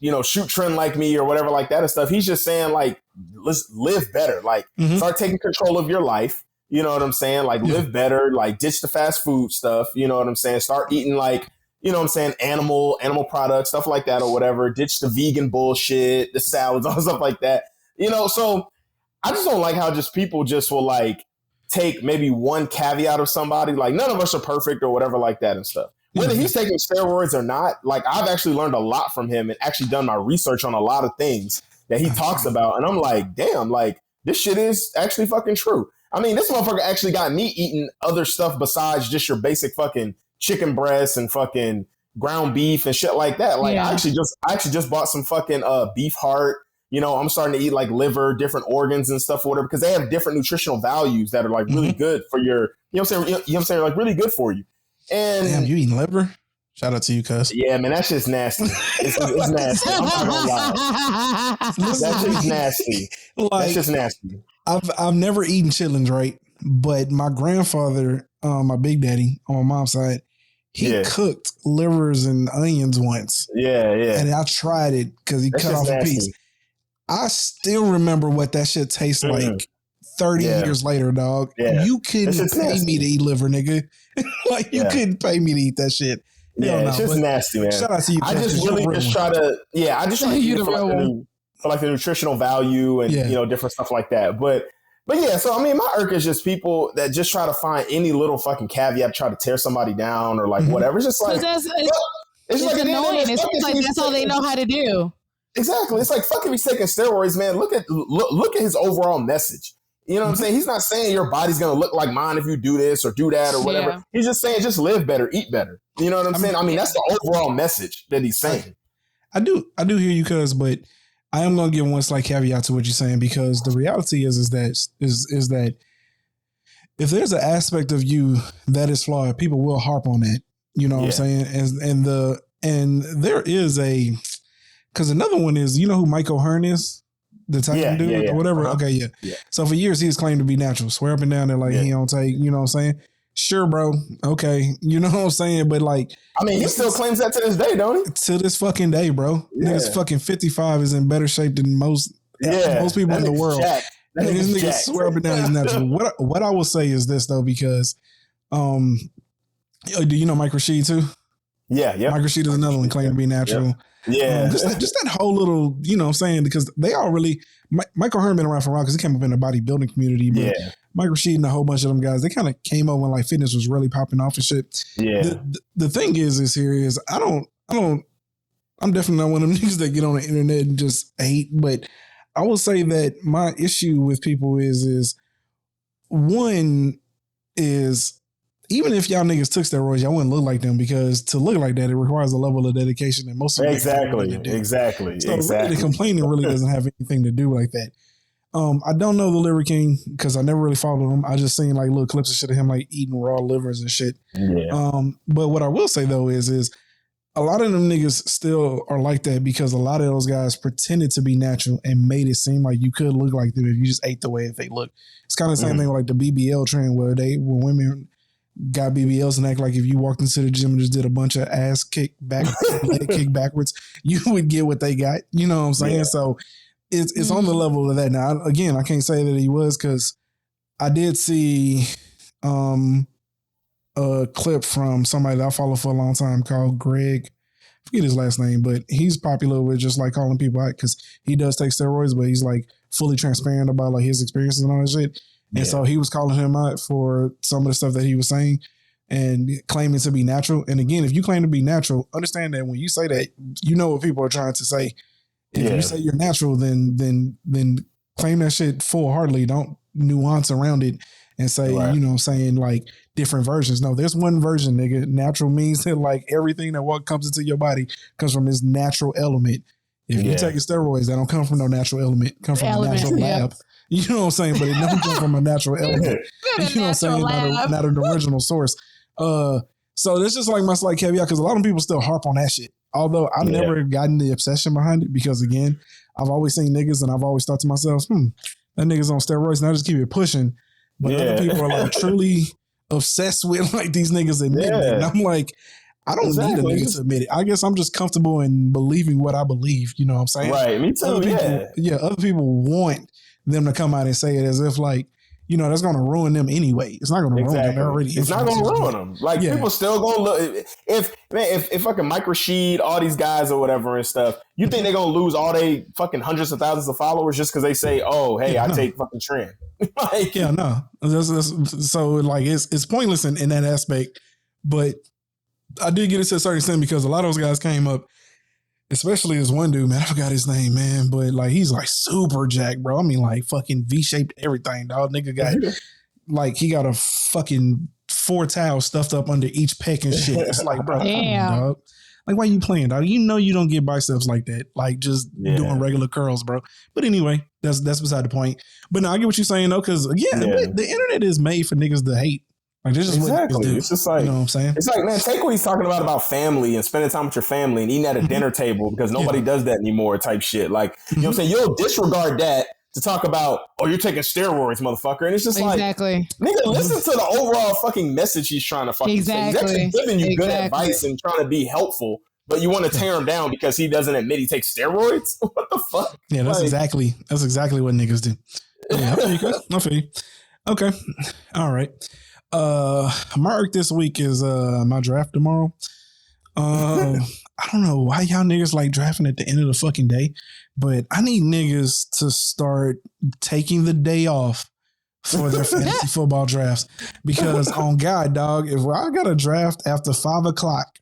trend like me or whatever like that and stuff. He's just saying like, let's live better. Like start taking control of your life. You know what I'm saying? Like live better, like ditch the fast food stuff. You know what I'm saying? Start eating like, you know what I'm saying? Animal products, stuff like that or whatever. Ditch the vegan bullshit, the salads, all stuff like that. You know, so I just don't like how just people just will like take maybe one caveat of somebody. Like none of us are perfect or whatever like that and stuff. Whether he's taking steroids or not, like I've actually learned a lot from him and actually done my research on a lot of things that he talks about. And I'm like, damn, like this shit is actually fucking true. I mean, this motherfucker actually got me eating other stuff besides just your basic fucking chicken breasts and fucking ground beef and shit like that. Like I actually just bought some fucking beef heart. You know, I'm starting to eat like liver, different organs and stuff or whatever, because they have different nutritional values that are like really good for your, you know what I'm saying? You know what I'm saying? Like really good for you. And damn, you eating liver? Shout out to you, cuz. Yeah, man, that shit's nasty. It's nasty. I'm not gonna lie. That shit's nasty. Like, that's just nasty. I've never eaten chitlins, right? But my grandfather, my big daddy on my mom's side, he cooked livers and onions once. Yeah. And I tried it because he cut off a piece. I still remember what that shit tastes like 30 years later, dog. Yeah. You couldn't pay me to eat liver, nigga. Like, you couldn't pay me to eat that shit. Yeah, it's just nasty, man. Shout out to you. I just really just try to, I just try to eat it for like the nutritional value and, you know, different stuff like that. But yeah, so I mean, my irk is just people that just try to find any little fucking caveat, try to tear somebody down or like whatever. It's just like, it's like annoying. It's like that's all they know how to do. Exactly. It's like, fuck if he's taking steroids, man. Look at his overall message. You know what I'm saying? He's not saying your body's going to look like mine if you do this or do that or whatever. Yeah. He's just saying just live better, eat better. You know what I'm saying? I mean, that's the overall message that he's saying. I do hear you, cuz, but I am going to give one slight caveat to what you're saying, because the reality is that if there's an aspect of you that is flawed, people will harp on that. You know what I'm saying? And there is because another one is, you know who Mike O'Hearn is? The Titan dude or whatever. Okay, yeah. So for years he was claimed to be natural. Swear up and down that like he don't take, you know what I'm saying? Sure, bro. Okay. You know what I'm saying? But like, I mean, he still claims that to this day, don't he? To this fucking day, bro. Yeah. Niggas fucking 55 is in better shape than most people in the world. This nigga swear up and down he's natural. What I will say is this though, because do you know Mike Rashid too? Yeah. Mike Rashid is another one claiming to be natural. Yep. Yeah. Just that whole little, you know what I'm saying? Because they all really, Michael Hearn been around for a while because he came up in the bodybuilding community. But Mike Rashid and a whole bunch of them guys, they kind of came up when like fitness was really popping off and shit. Yeah. The thing is I'm definitely not one of them niggas that get on the internet and just hate. But I will say that my issue with people is one is, even if y'all niggas took steroids, y'all wouldn't look like them, because to look like that, it requires a level of dedication that most of them Exactly. So really, the complaining really doesn't have anything to do like that. I don't know the Liver King because I never really followed him. I just seen like little clips of shit of him like eating raw livers and shit. Yeah. But what I will say though is a lot of them niggas still are like that because a lot of those guys pretended to be natural and made it seem like you could look like them if you just ate the way that they look. It's kind of the same thing with like the BBL trend where women got BBLs and act like if you walked into the gym and just did a bunch of ass kick back, leg kick backwards, you would get what they got. You know what I'm saying? Yeah. So it's on the level of that. Now, again, I can't say that he was, because I did see a clip from somebody that I follow for a long time called Greg. I forget his last name, but he's popular with just like calling people out because he does take steroids, but he's like fully transparent about like his experiences and all that shit. And so he was calling him out for some of the stuff that he was saying and claiming to be natural. And again, if you claim to be natural, understand that when you say that, you know what people are trying to say. If you say you're natural, then claim that shit full-heartedly. Don't nuance around it and say, you know what I'm saying, like, different versions. No, there's one version, nigga. Natural means that like everything that what comes into your body comes from this natural element. If you taking steroids, that don't come from no natural element. It come from a natural lab. You know what I'm saying? But it don't come from a natural element. You know what I'm saying? Not an original source. So that's just like my slight caveat, because a lot of people still harp on that shit. Although I've never gotten the obsession behind it, because again, I've always seen niggas and I've always thought to myself, that nigga's on steroids, and I just keep it pushing. But other people are like truly obsessed with like these niggas admitting it. And I'm like, I don't need a nigga to admit it. I guess I'm just comfortable in believing what I believe. You know what I'm saying? Right. Me too. Other people want them to come out and say it as if like, you know, that's going to ruin them anyway. It's not going to ruin them. They're already it's not going to ruin them. Like people still going to look. If fucking Mike Rashid, all these guys or whatever and stuff, you think they're going to lose all they fucking hundreds of thousands of followers just because they say, oh, hey, I take fucking trend. Like, no. So like it's pointless in that aspect. But I did get it to a certain extent because a lot of those guys came up. Especially this one dude, man. I forgot his name, man. But like, he's like super jacked, bro. I mean, like fucking V-shaped everything, dog. Nigga got like, he got a fucking 4 towels stuffed up under each pec and shit. It's like, bro, come on, dog. Like, why you playing, dog? You know you don't get biceps like that. Like, just doing regular curls, bro. But anyway, that's beside the point. But no, I get what you're saying, though, because the internet is made for niggas to hate. Like, this is what niggas do. It's just like, you know what I'm saying? It's like, man, take what he's talking about family and spending time with your family and eating at a dinner table, because nobody does that anymore type shit. Like, you know what I'm saying? You'll disregard that to talk about, oh, you're taking steroids, motherfucker. And it's just like, nigga, listen to the overall fucking message he's trying to fucking say. He's actually giving you good advice and trying to be helpful, but you want to tear him down because he doesn't admit he takes steroids? What the fuck? Yeah, that's exactly what niggas do. Yeah, I feel you. Okay. All right. My Irk this week is my draft tomorrow. I don't know why y'all niggas like drafting at the end of the fucking day, but I need niggas to start taking the day off for their fantasy football drafts, because on God, dog, if I got a draft after 5 o'clock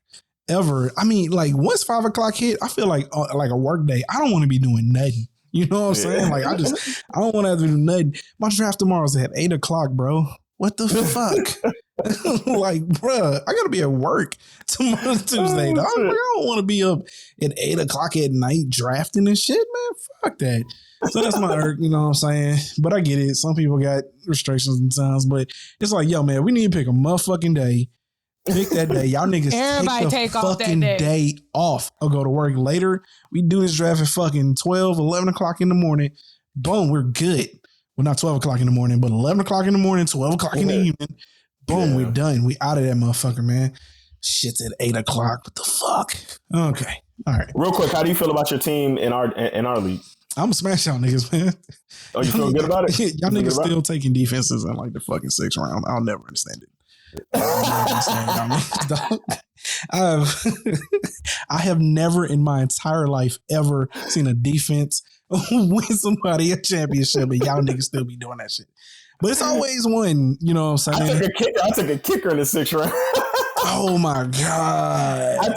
ever, I mean, like once 5 o'clock hit, I feel like a work day. I don't want to be doing nothing. You know what I'm saying? Like I don't want to have to do nothing. My draft tomorrow's at 8 o'clock, bro. What the fuck? Like, bruh, I gotta be at work tomorrow, Tuesday. Dog. I don't want to be up at 8 o'clock at night drafting and shit, man. Fuck that. So that's my Irk, you know what I'm saying? But I get it. Some people got restrictions and times, but it's like, yo, man, we need to pick a motherfucking day. Pick that day. Y'all niggas take the fucking day off or go to work later. We do this draft at fucking 12, 11 o'clock in the morning. Boom, we're good. Well, not 12 o'clock in the morning, but 11 o'clock in the morning, 12 o'clock in the evening. Boom, we're done. We out of that motherfucker, man. Shit's at 8 o'clock. What the fuck? Okay. All right. Real quick, how do you feel about your team in our league? I'm gonna smash y'all niggas, man. Oh, you feel good about it? Y'all niggas still taking defenses in like the fucking 6th round. I'll never understand it. I have never in my entire life ever seen a defense win somebody a championship, and y'all niggas still be doing that shit. But it's always one, you know what I'm saying? I took a kicker in the 6th round. Oh my God. I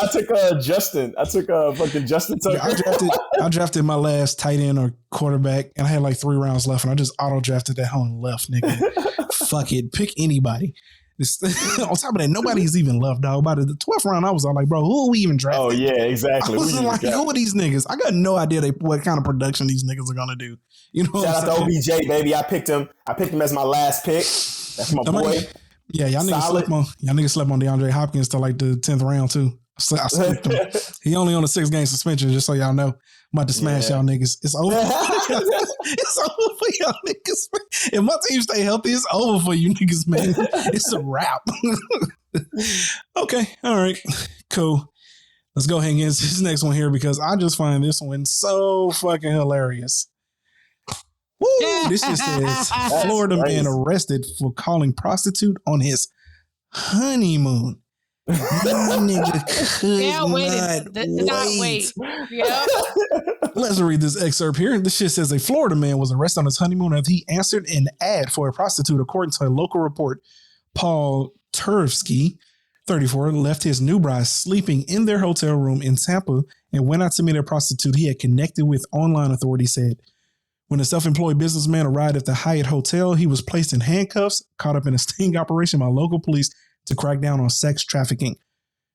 took Justin. I took fucking Justin Tucker. I drafted my last tight end or quarterback, and I had like 3 rounds left, and I just auto drafted that hole and left, nigga. Fuck it. Pick anybody. On top of that, nobody's even left, dog. By the 12th round, I was all like, bro, who are we even drafting? Oh, yeah, exactly. I was like, who are these niggas? I got no idea what kind of production these niggas are going to do. You know, shout out to OBJ, baby. I picked him as my last pick. That's my boy. Yeah, y'all niggas slept on DeAndre Hopkins till like the 10th round, too. I slept him. He only on a 6-game suspension, just so y'all know. I'm about to smash y'all niggas. It's over. It's over for y'all niggas, man. If my team stay healthy, it's over for you niggas, man. It's a wrap. Okay. All right. Cool. Let's go ahead and get into this next one here, because I just find this one so fucking hilarious. Woo! This just says Florida man arrested for calling prostitute on his honeymoon. Nigga could not wait. Yep. Let's read this excerpt here. This shit says a Florida man was arrested on his honeymoon after he answered an ad for a prostitute, according to a local report. Paul Turvsky, 34, left his new bride sleeping in their hotel room in Tampa and went out to meet a prostitute he had connected with online, authorities said. When the self-employed businessman arrived at the Hyatt Hotel, he was placed in handcuffs, caught up in a sting operation by local police to crack down on sex trafficking.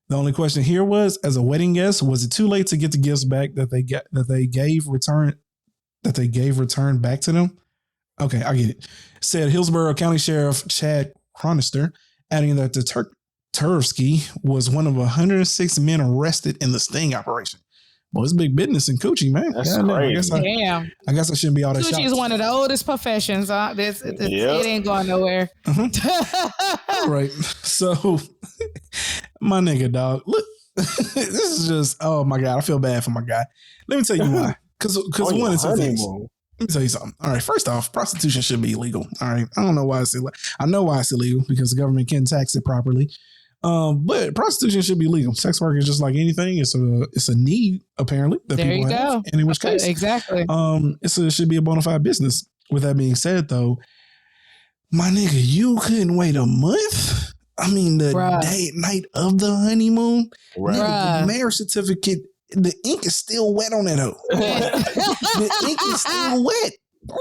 The only question here was, as a wedding guest, was it too late to get the gifts back that they gave returned back to them? Okay, I get it. Said Hillsborough County Sheriff Chad Chronister, adding that the Tursky was one of 106 men arrested in the sting operation. Well, it's big business in coochie, man. That's crazy. I guess I shouldn't be all that shocked. Coochie is one of the oldest professions. It ain't going nowhere. All right. So, my nigga, dog. Look, this is just, oh my God. I feel bad for my guy. Let me tell you why. Because one of two things. Let me tell you something. All right. First off, prostitution should be illegal. All right. I don't know why it's illegal. I know why it's illegal, because the government can tax it properly. But prostitution should be legal. Sex work is just like anything. It's a need, apparently, that there people have. And in which case, exactly. It should be a bona fide business. With that being said, though, my nigga, you couldn't wait a month. I mean, the night of the honeymoon, nigga, the marriage certificate, the ink is still wet on that hoe. The ink is still wet.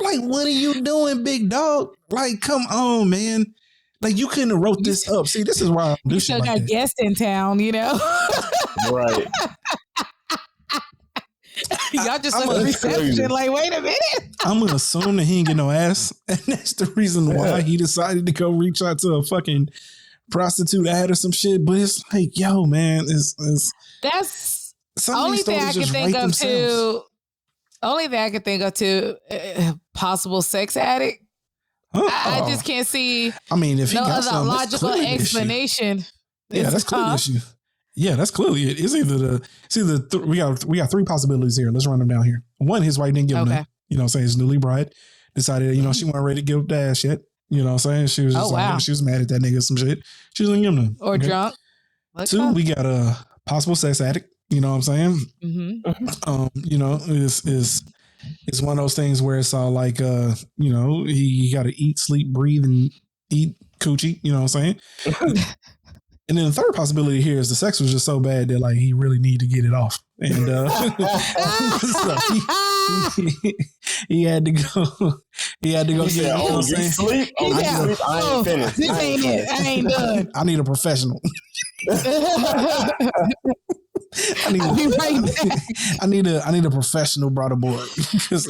Like, what are you doing, big dog? Like, come on, man. Like, you couldn't have wrote this up. See, this is why I do shit like that. You still got guests in town, you know? Right. Y'all just look at the reception like, wait a minute. I'm going to assume that he ain't get no ass. And that's the reason why he decided to go reach out to a fucking prostitute ad or some shit. But it's like, yo, man, that's only thing I can think of too. Only thing I can think of too, possible sex addict. I just can't see. I mean, if he no got other some logical explanation. Yeah, that's clearly an issue. Yeah, that's clearly it. It's either we got three possibilities here. Let's run them down here. One, his wife didn't give him that. You know what I'm saying? His newly bride decided, you know, she wasn't ready to give the ass yet. You know what I'm saying? She was just she was mad at that nigga some shit. She was like, give him none. Or drunk. Two, we got a possible sex addict. You know what I'm saying? Mm-hmm. You know, it's one of those things where it's all like, you know, he got to eat, sleep, breathe, and eat coochie. You know what I'm saying? And then the third possibility here is the sex was just so bad that like he really needed to get it off, and so he had to go. He had to go get. Oh, you sleep? Oh, yeah. Sleep? I ain't finished. This ain't it. I ain't done. I need a professional. I need a professional brought aboard because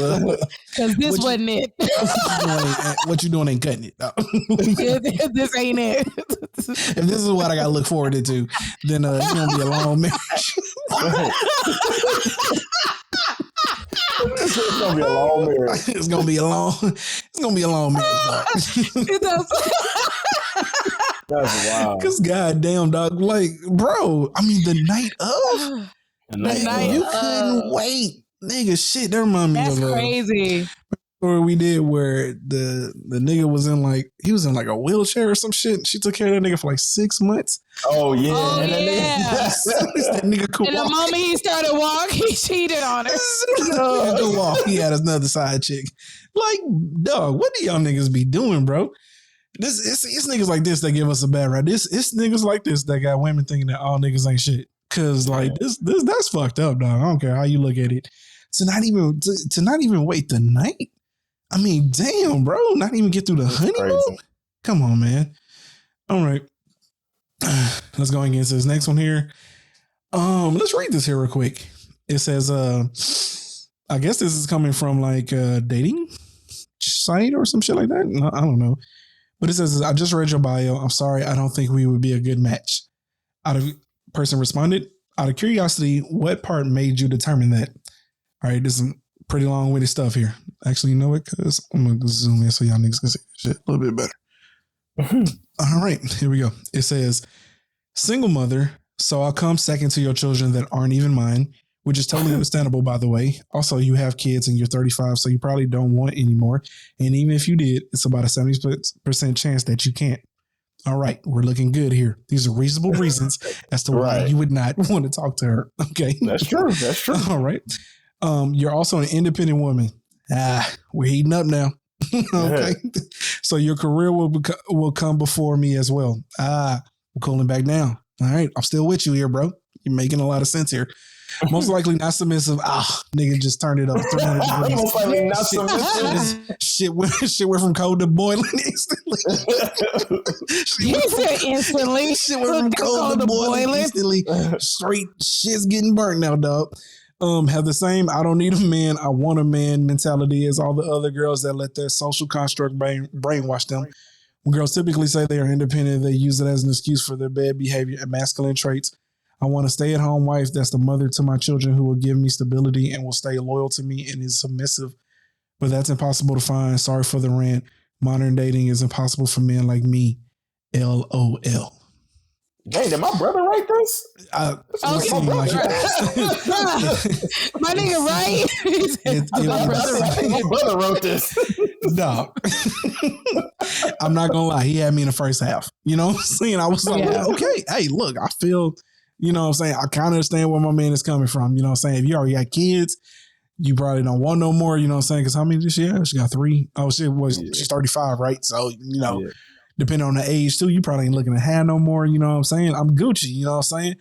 this wasn't it. What you doing ain't cutting it. This ain't it. If this is what I got to look forward to, then it's gonna be a long marriage. It's gonna be a long marriage. It's gonna be a long marriage. That's wild. Because goddamn, dog, like, bro, I mean, the night of, you couldn't wait, nigga. Shit, that remind me of that's crazy. Story we did where the nigga was in like a wheelchair or some shit. She took care of that nigga for like 6 months. Oh yeah, that nigga could and walk. the moment he started walking, he cheated on her. He had another side chick. Like, dog, what do y'all niggas be doing, bro? It's niggas like this that give us a bad rap. It's niggas like this that got women thinking that all niggas ain't shit. Cause like that's fucked up, dog. I don't care how you look at it. To not even wait the night. I mean, damn, bro. Not even get through the honeymoon. Come on, man. All right. Let's go against this next one here. Let's read this here real quick. It says, I guess this is coming from like a dating site or some shit like that. I don't know. But it says, I just read your bio. I'm sorry. I don't think we would be a good match. Person responded, out of curiosity, what part made you determine that? All right. This is pretty long-winded stuff here. Actually, you know what? Because I'm going to zoom in so y'all niggas can see this shit a little bit better. All right. Here we go. It says, single mother. So I'll come second to your children that aren't even mine, which is totally understandable, by the way. Also, you have kids and you're 35, so you probably don't want any more. And even if you did, it's about a 70% chance that you can't. All right, we're looking good here. These are reasonable reasons as to why you would not want to talk to her. Okay. That's true. That's true. All right. You're also an independent woman. We're heating up now. Okay. So your career will come before me as well. We're cooling back down. All right. I'm still with you here, bro. You're making a lot of sense here. Most likely not submissive. Nigga just turned it up 300 degrees. Most likely not submissive. Shit went from cold to boiling instantly. You said instantly. Shit went from cold to boiling instantly. Straight shit's getting burnt now, dog. Have the same I don't need a man, I want a man mentality as all the other girls that let their social construct brainwash them. When girls typically say they are independent, they use it as an excuse for their bad behavior and masculine traits. I want a stay-at-home wife that's the mother to my children who will give me stability and will stay loyal to me and is submissive. But that's impossible to find. Sorry for the rant. Modern dating is impossible for men like me. LOL. Dang, did my brother write this? My nigga, right? My brother wrote this. No. I'm not gonna lie. He had me in the first half. You know what I'm saying? I was like, okay, hey, look, I feel, you know what I'm saying? I kind of understand where my man is coming from. You know what I'm saying? If you already got kids, you probably don't want no more. You know what I'm saying? Because how many did she have? She got 3. Oh, she's 35, right? So, you know, depending on the age too, you probably ain't looking to have no more. You know what I'm saying? I'm Gucci. You know what I'm saying?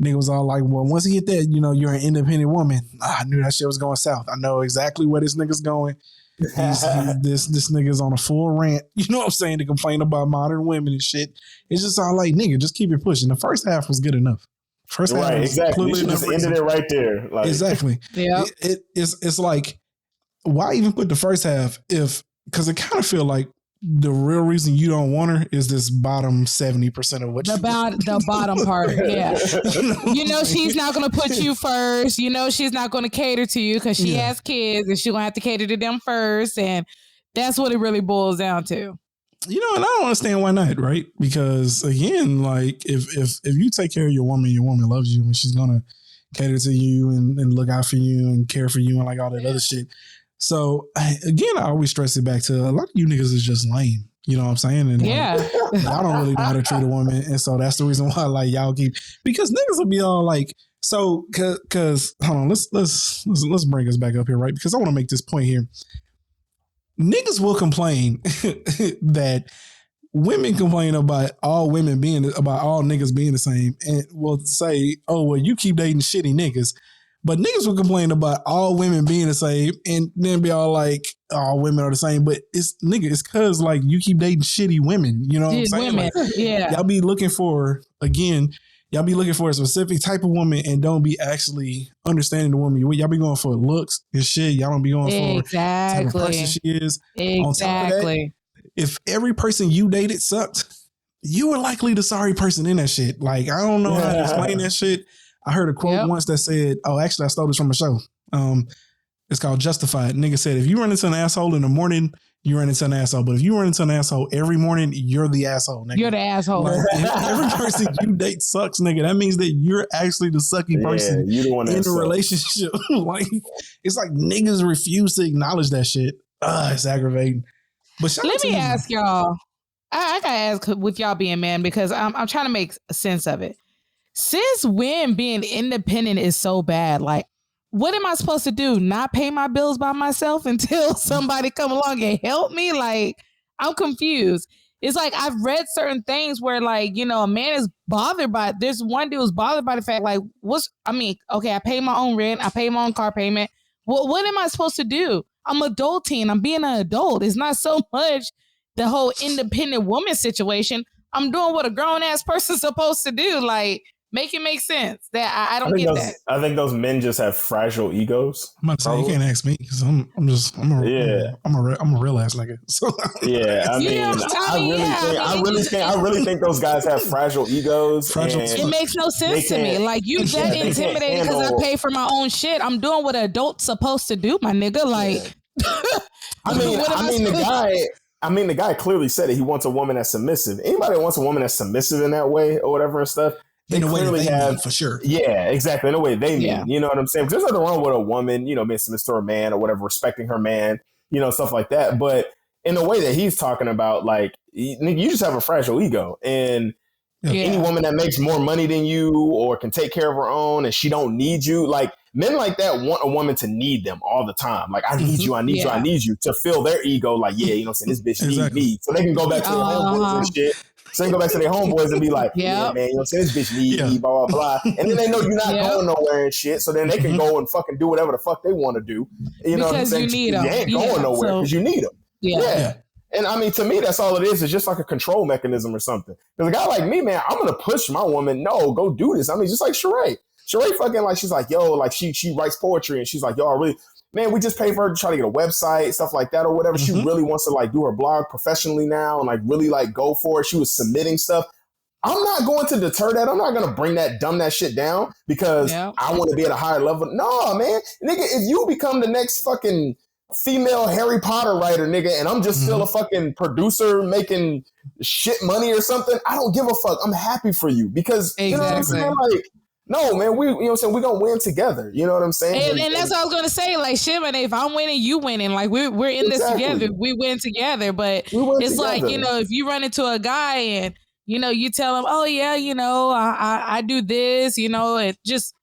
Nigga was all like, well, once he hit that, you know, you're an independent woman. I knew that shit was going south. I know exactly where this nigga's going. This nigga's on a full rant, you know what I'm saying, to complain about modern women and shit. It's just all like, nigga, just keep it pushing. The first half was good enough. First half was exactly. You should just ended it right there. Like, exactly. Yeah. It's like, why even put the first half because it kind of feel like the real reason you don't want her is this bottom 70% of what the bottom part. Yeah. You know she's not going to put you first. You know she's not going to cater to you because she has kids and she's going to have to cater to them first. And that's what it really boils down to. You know, and I don't understand why not, right? Because again, like if you take care of your woman loves you and she's going to cater to you and look out for you and care for you and like all that other shit. So again, I always stress it back to a lot of you niggas is just lame. You know what I'm saying? And I don't really know how to treat a woman. And so that's the reason why like y'all because niggas will be all like, so cause hold on, let's bring us back up here, right? Because I want to make this point here. Niggas will complain that women complain about all niggas being the same and will say, oh, well, you keep dating shitty niggas. But niggas will complain about all women being the same and then be all like, all women are the same. But it's cause like you keep dating shitty women. You know what I'm saying? Women. Like, yeah. Y'all be looking for a specific type of woman and don't be actually understanding the woman. Y'all be going for looks and shit. Y'all don't be going for the type of person she is. Exactly. On top of that, if every person you dated sucked, you were likely the sorry person in that shit. Like, I don't know how to explain that shit. I heard a quote once that said, actually I stole this from a show. It's called Justified. Nigga said, if you run into an asshole in the morning, you run into an asshole. But if you run into an asshole every morning, you're the asshole, nigga. You're the asshole. Like, every person you date sucks, nigga. That means that you're actually the sucky person in the relationship. Like, it's like niggas refuse to acknowledge that shit. It's aggravating. But let me ask y'all. I gotta ask with y'all being men because I'm trying to make sense of it. Since when being independent is so bad? Like, what am I supposed to do? Not pay my bills by myself until somebody come along and help me? Like, I'm confused. It's like I've read certain things where, like, you know, a man is bothered by. There's one dude who's bothered by the fact, like, I pay my own rent, I pay my own car payment. What am I supposed to do? I'm adulting. I'm being an adult. It's not so much the whole independent woman situation. I'm doing what a grown ass person's supposed to do. Like, make it make sense. That I don't get that. I think those men just have fragile egos. I'm about to say, you can't ask me because I'm a real ass nigga. So yeah, I really think those guys have fragile egos. It makes no sense to me. Like, you that intimidated because I pay for my own shit. I'm doing what an adult's supposed to do, my nigga. Like, the guy clearly said it. He wants a woman that's submissive. Anybody that wants a woman that's submissive in that way or whatever and stuff, they clearly have, for sure. Yeah, exactly. In a way they mean, you know what I'm saying? There's nothing wrong with a woman, you know, being submissive to her man or whatever, respecting her man, you know, stuff like that. But in the way that he's talking about, like, you just have a fragile ego. And any woman that makes more money than you or can take care of her own and she don't need you, like, men like that want a woman to need them all the time. Like, I need you, I need you, I need you, to fill their ego. Like, yeah, you know what I'm saying? This bitch needs me. So they can go back to their own and shit. So they go back to their homeboys and be like, yeah, man, you know what I'm saying? This bitch need me, blah, blah, blah. And then they know you're not going nowhere and shit. So then they can go and fucking do whatever the fuck they want to do. You know what I'm saying? You need them. You ain't going nowhere because you need them. Yeah. And I mean, to me, that's all it is. It's just like a control mechanism or something. Because a guy like me, man, I'm going to push my woman. No, go do this. I mean, just like Sheree. Sheree fucking like, she's like, yo, like she writes poetry and she's like, yo, I really, man, we just paid for her to try to get a website, stuff like that or whatever. She really wants to like do her blog professionally now and like really like go for it. She was submitting stuff. I'm not going to deter that. I'm not going to dumb that shit down because I want to be at a higher level. No, man. Nigga, if you become the next fucking female Harry Potter writer, nigga, and I'm just still a fucking producer making shit money or something, I don't give a fuck. I'm happy for you because you know what I'm saying? Like, no, man, you know what I'm saying? We're gonna win together. You know what I'm saying? And that's what I was gonna say. Like, shit, man, if I'm winning, you winning. Like, we're in this together. We win together. But it's like, you know, if you run into a guy and, you know, you tell him, oh yeah, you know, I do this, you know, it just,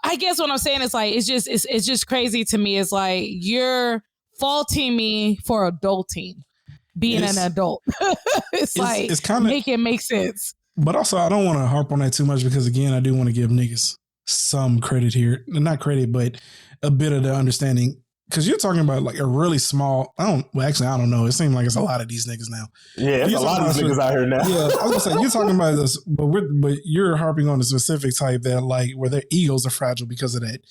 I guess what I'm saying is like, it's just crazy to me. It's like, you're faulting me for adulting, being an adult. it's kind of, make it make sense. But also, I don't want to harp on that too much because, again, I do want to give niggas some credit here. Not credit, but a bit of the understanding. Because you're talking about like a really small, I don't know. It seems like it's a lot of these niggas now. Yeah, it's a lot of these niggas out here now. Yeah, I was going to say, you're talking about this, but you're harping on the specific type that like where their egos are fragile because of that.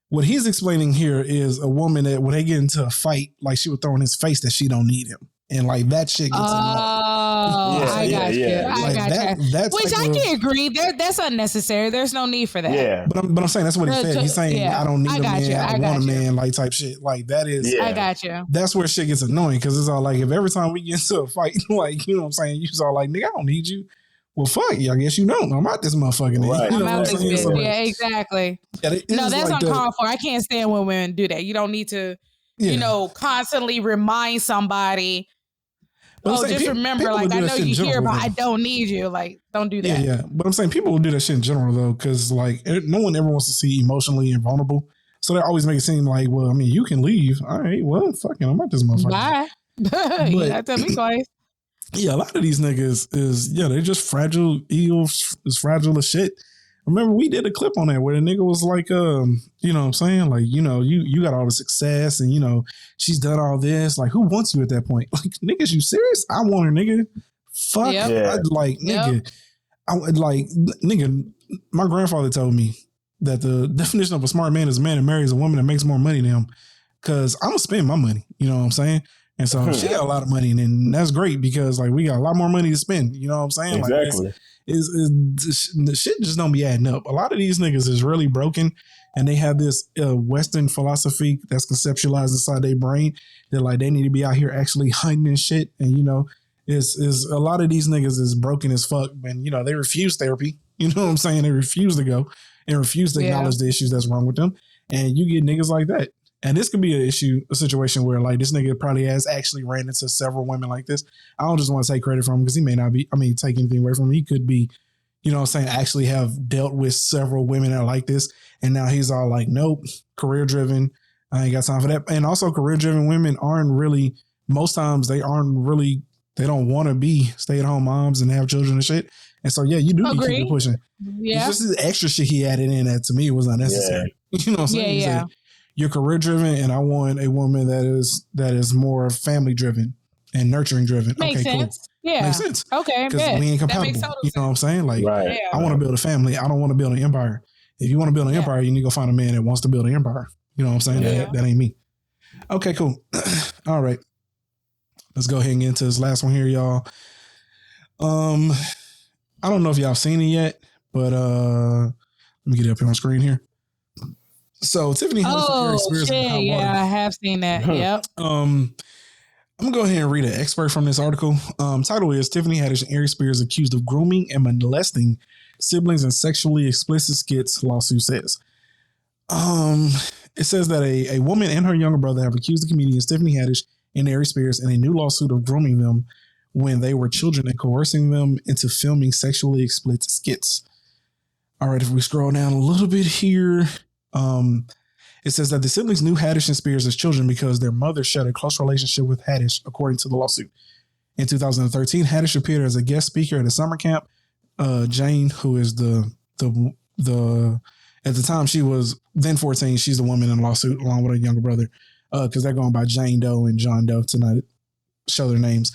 What he's explaining here is a woman that when they get into a fight, like she would throw in his face that she don't need him. And like that shit gets annoying. I got you. That's which I can agree. That's unnecessary. There's no need for that. Yeah. But I'm saying that's what he said. He's saying I don't need a man. I want a man, like type shit. Like that is. I got you. That's where shit gets annoying because it's all like if every time we get into a fight, like you know what I'm saying, you're all like, nigga, I don't need you. Well, fuck you. I guess you don't. I'm out this motherfucking nigga. Right. You know I'm out this bitch. Yeah, exactly. No, that's like uncalled for. I can't stand when women do that. You don't need to, you know, constantly remind somebody. Just remember, like, I know you hear, but I don't need you. Like, don't do that. Yeah. But I'm saying people will do that shit in general, though, because, like, no one ever wants to see emotionally invulnerable. So they always make it seem like, well, I mean, you can leave. All right, well, fucking, I'm out this motherfucker. Bye. You have to tell me twice. Yeah, a lot of these niggas they're just fragile. Egos is fragile as shit. Remember, we did a clip on that where the nigga was like, you know what I'm saying? Like, you know, you got all the success and, you know, she's done all this. Like, who wants you at that point? Like, niggas, you serious? I want her, nigga. Fuck. Yep. Yeah. Nigga, my grandfather told me that the definition of a smart man is a man that marries a woman that makes more money than him. Cause I'm gonna spend my money. You know what I'm saying? And so she got a lot of money and that's great because like we got a lot more money to spend. You know what I'm saying? Exactly. Like, the shit just don't be adding up. A lot of these niggas is really broken and they have this Western philosophy that's conceptualized inside their brain that like they need to be out here actually hunting and shit. And you know, is a lot of these niggas is broken as fuck and you know, they refuse therapy. You know what I'm saying? They refuse to go and refuse to acknowledge the issues that's wrong with them. And you get niggas like that. And this could be a situation where like this nigga probably has actually ran into several women like this. I don't just want to take credit from him because he may not be, take anything away from him. He could be, you know what I'm saying, actually have dealt with several women that are like this. And now he's all like, nope, career driven. I ain't got time for that. And also career driven women aren't really, most times they don't want to be stay at home moms and have children and shit. And so, yeah, you do need to keep pushing. Yeah. It's just the extra shit he added in that to me was unnecessary. Yeah. You know what I'm saying? Yeah. You're career driven, and I want a woman that is more family driven and nurturing driven. Makes sense. Cool. Yeah. Makes sense. Okay. Because we ain't compatible. You know what I'm saying? Like, I want to build a family. I don't want to build an empire. If you want to build an empire, you need to go find a man that wants to build an empire. You know what I'm saying? Yeah. That ain't me. Okay, cool. All right. Let's go ahead and get into this last one here, y'all. I don't know if y'all seen it yet, but let me get it up here on screen here. So Tiffany Haddish experience. I have seen that. Yep. I'm gonna go ahead and read an excerpt from this article. Title is Tiffany Haddish and Aries Spears accused of grooming and molesting siblings in sexually explicit skits, lawsuit says. It says that a woman and her younger brother have accused the comedians Tiffany Haddish and Aries Spears in a new lawsuit of grooming them when they were children and coercing them into filming sexually explicit skits. All right, if we scroll down a little bit here. It says that the siblings knew Haddish and Spears as children because their mother shared a close relationship with Haddish, according to the lawsuit. In 2013, Haddish appeared as a guest speaker at a summer camp. Jane, who is the at the time she was then 14, she's the woman in the lawsuit along with her younger brother, because they're going by Jane Doe and John Doe tonight. Show their names.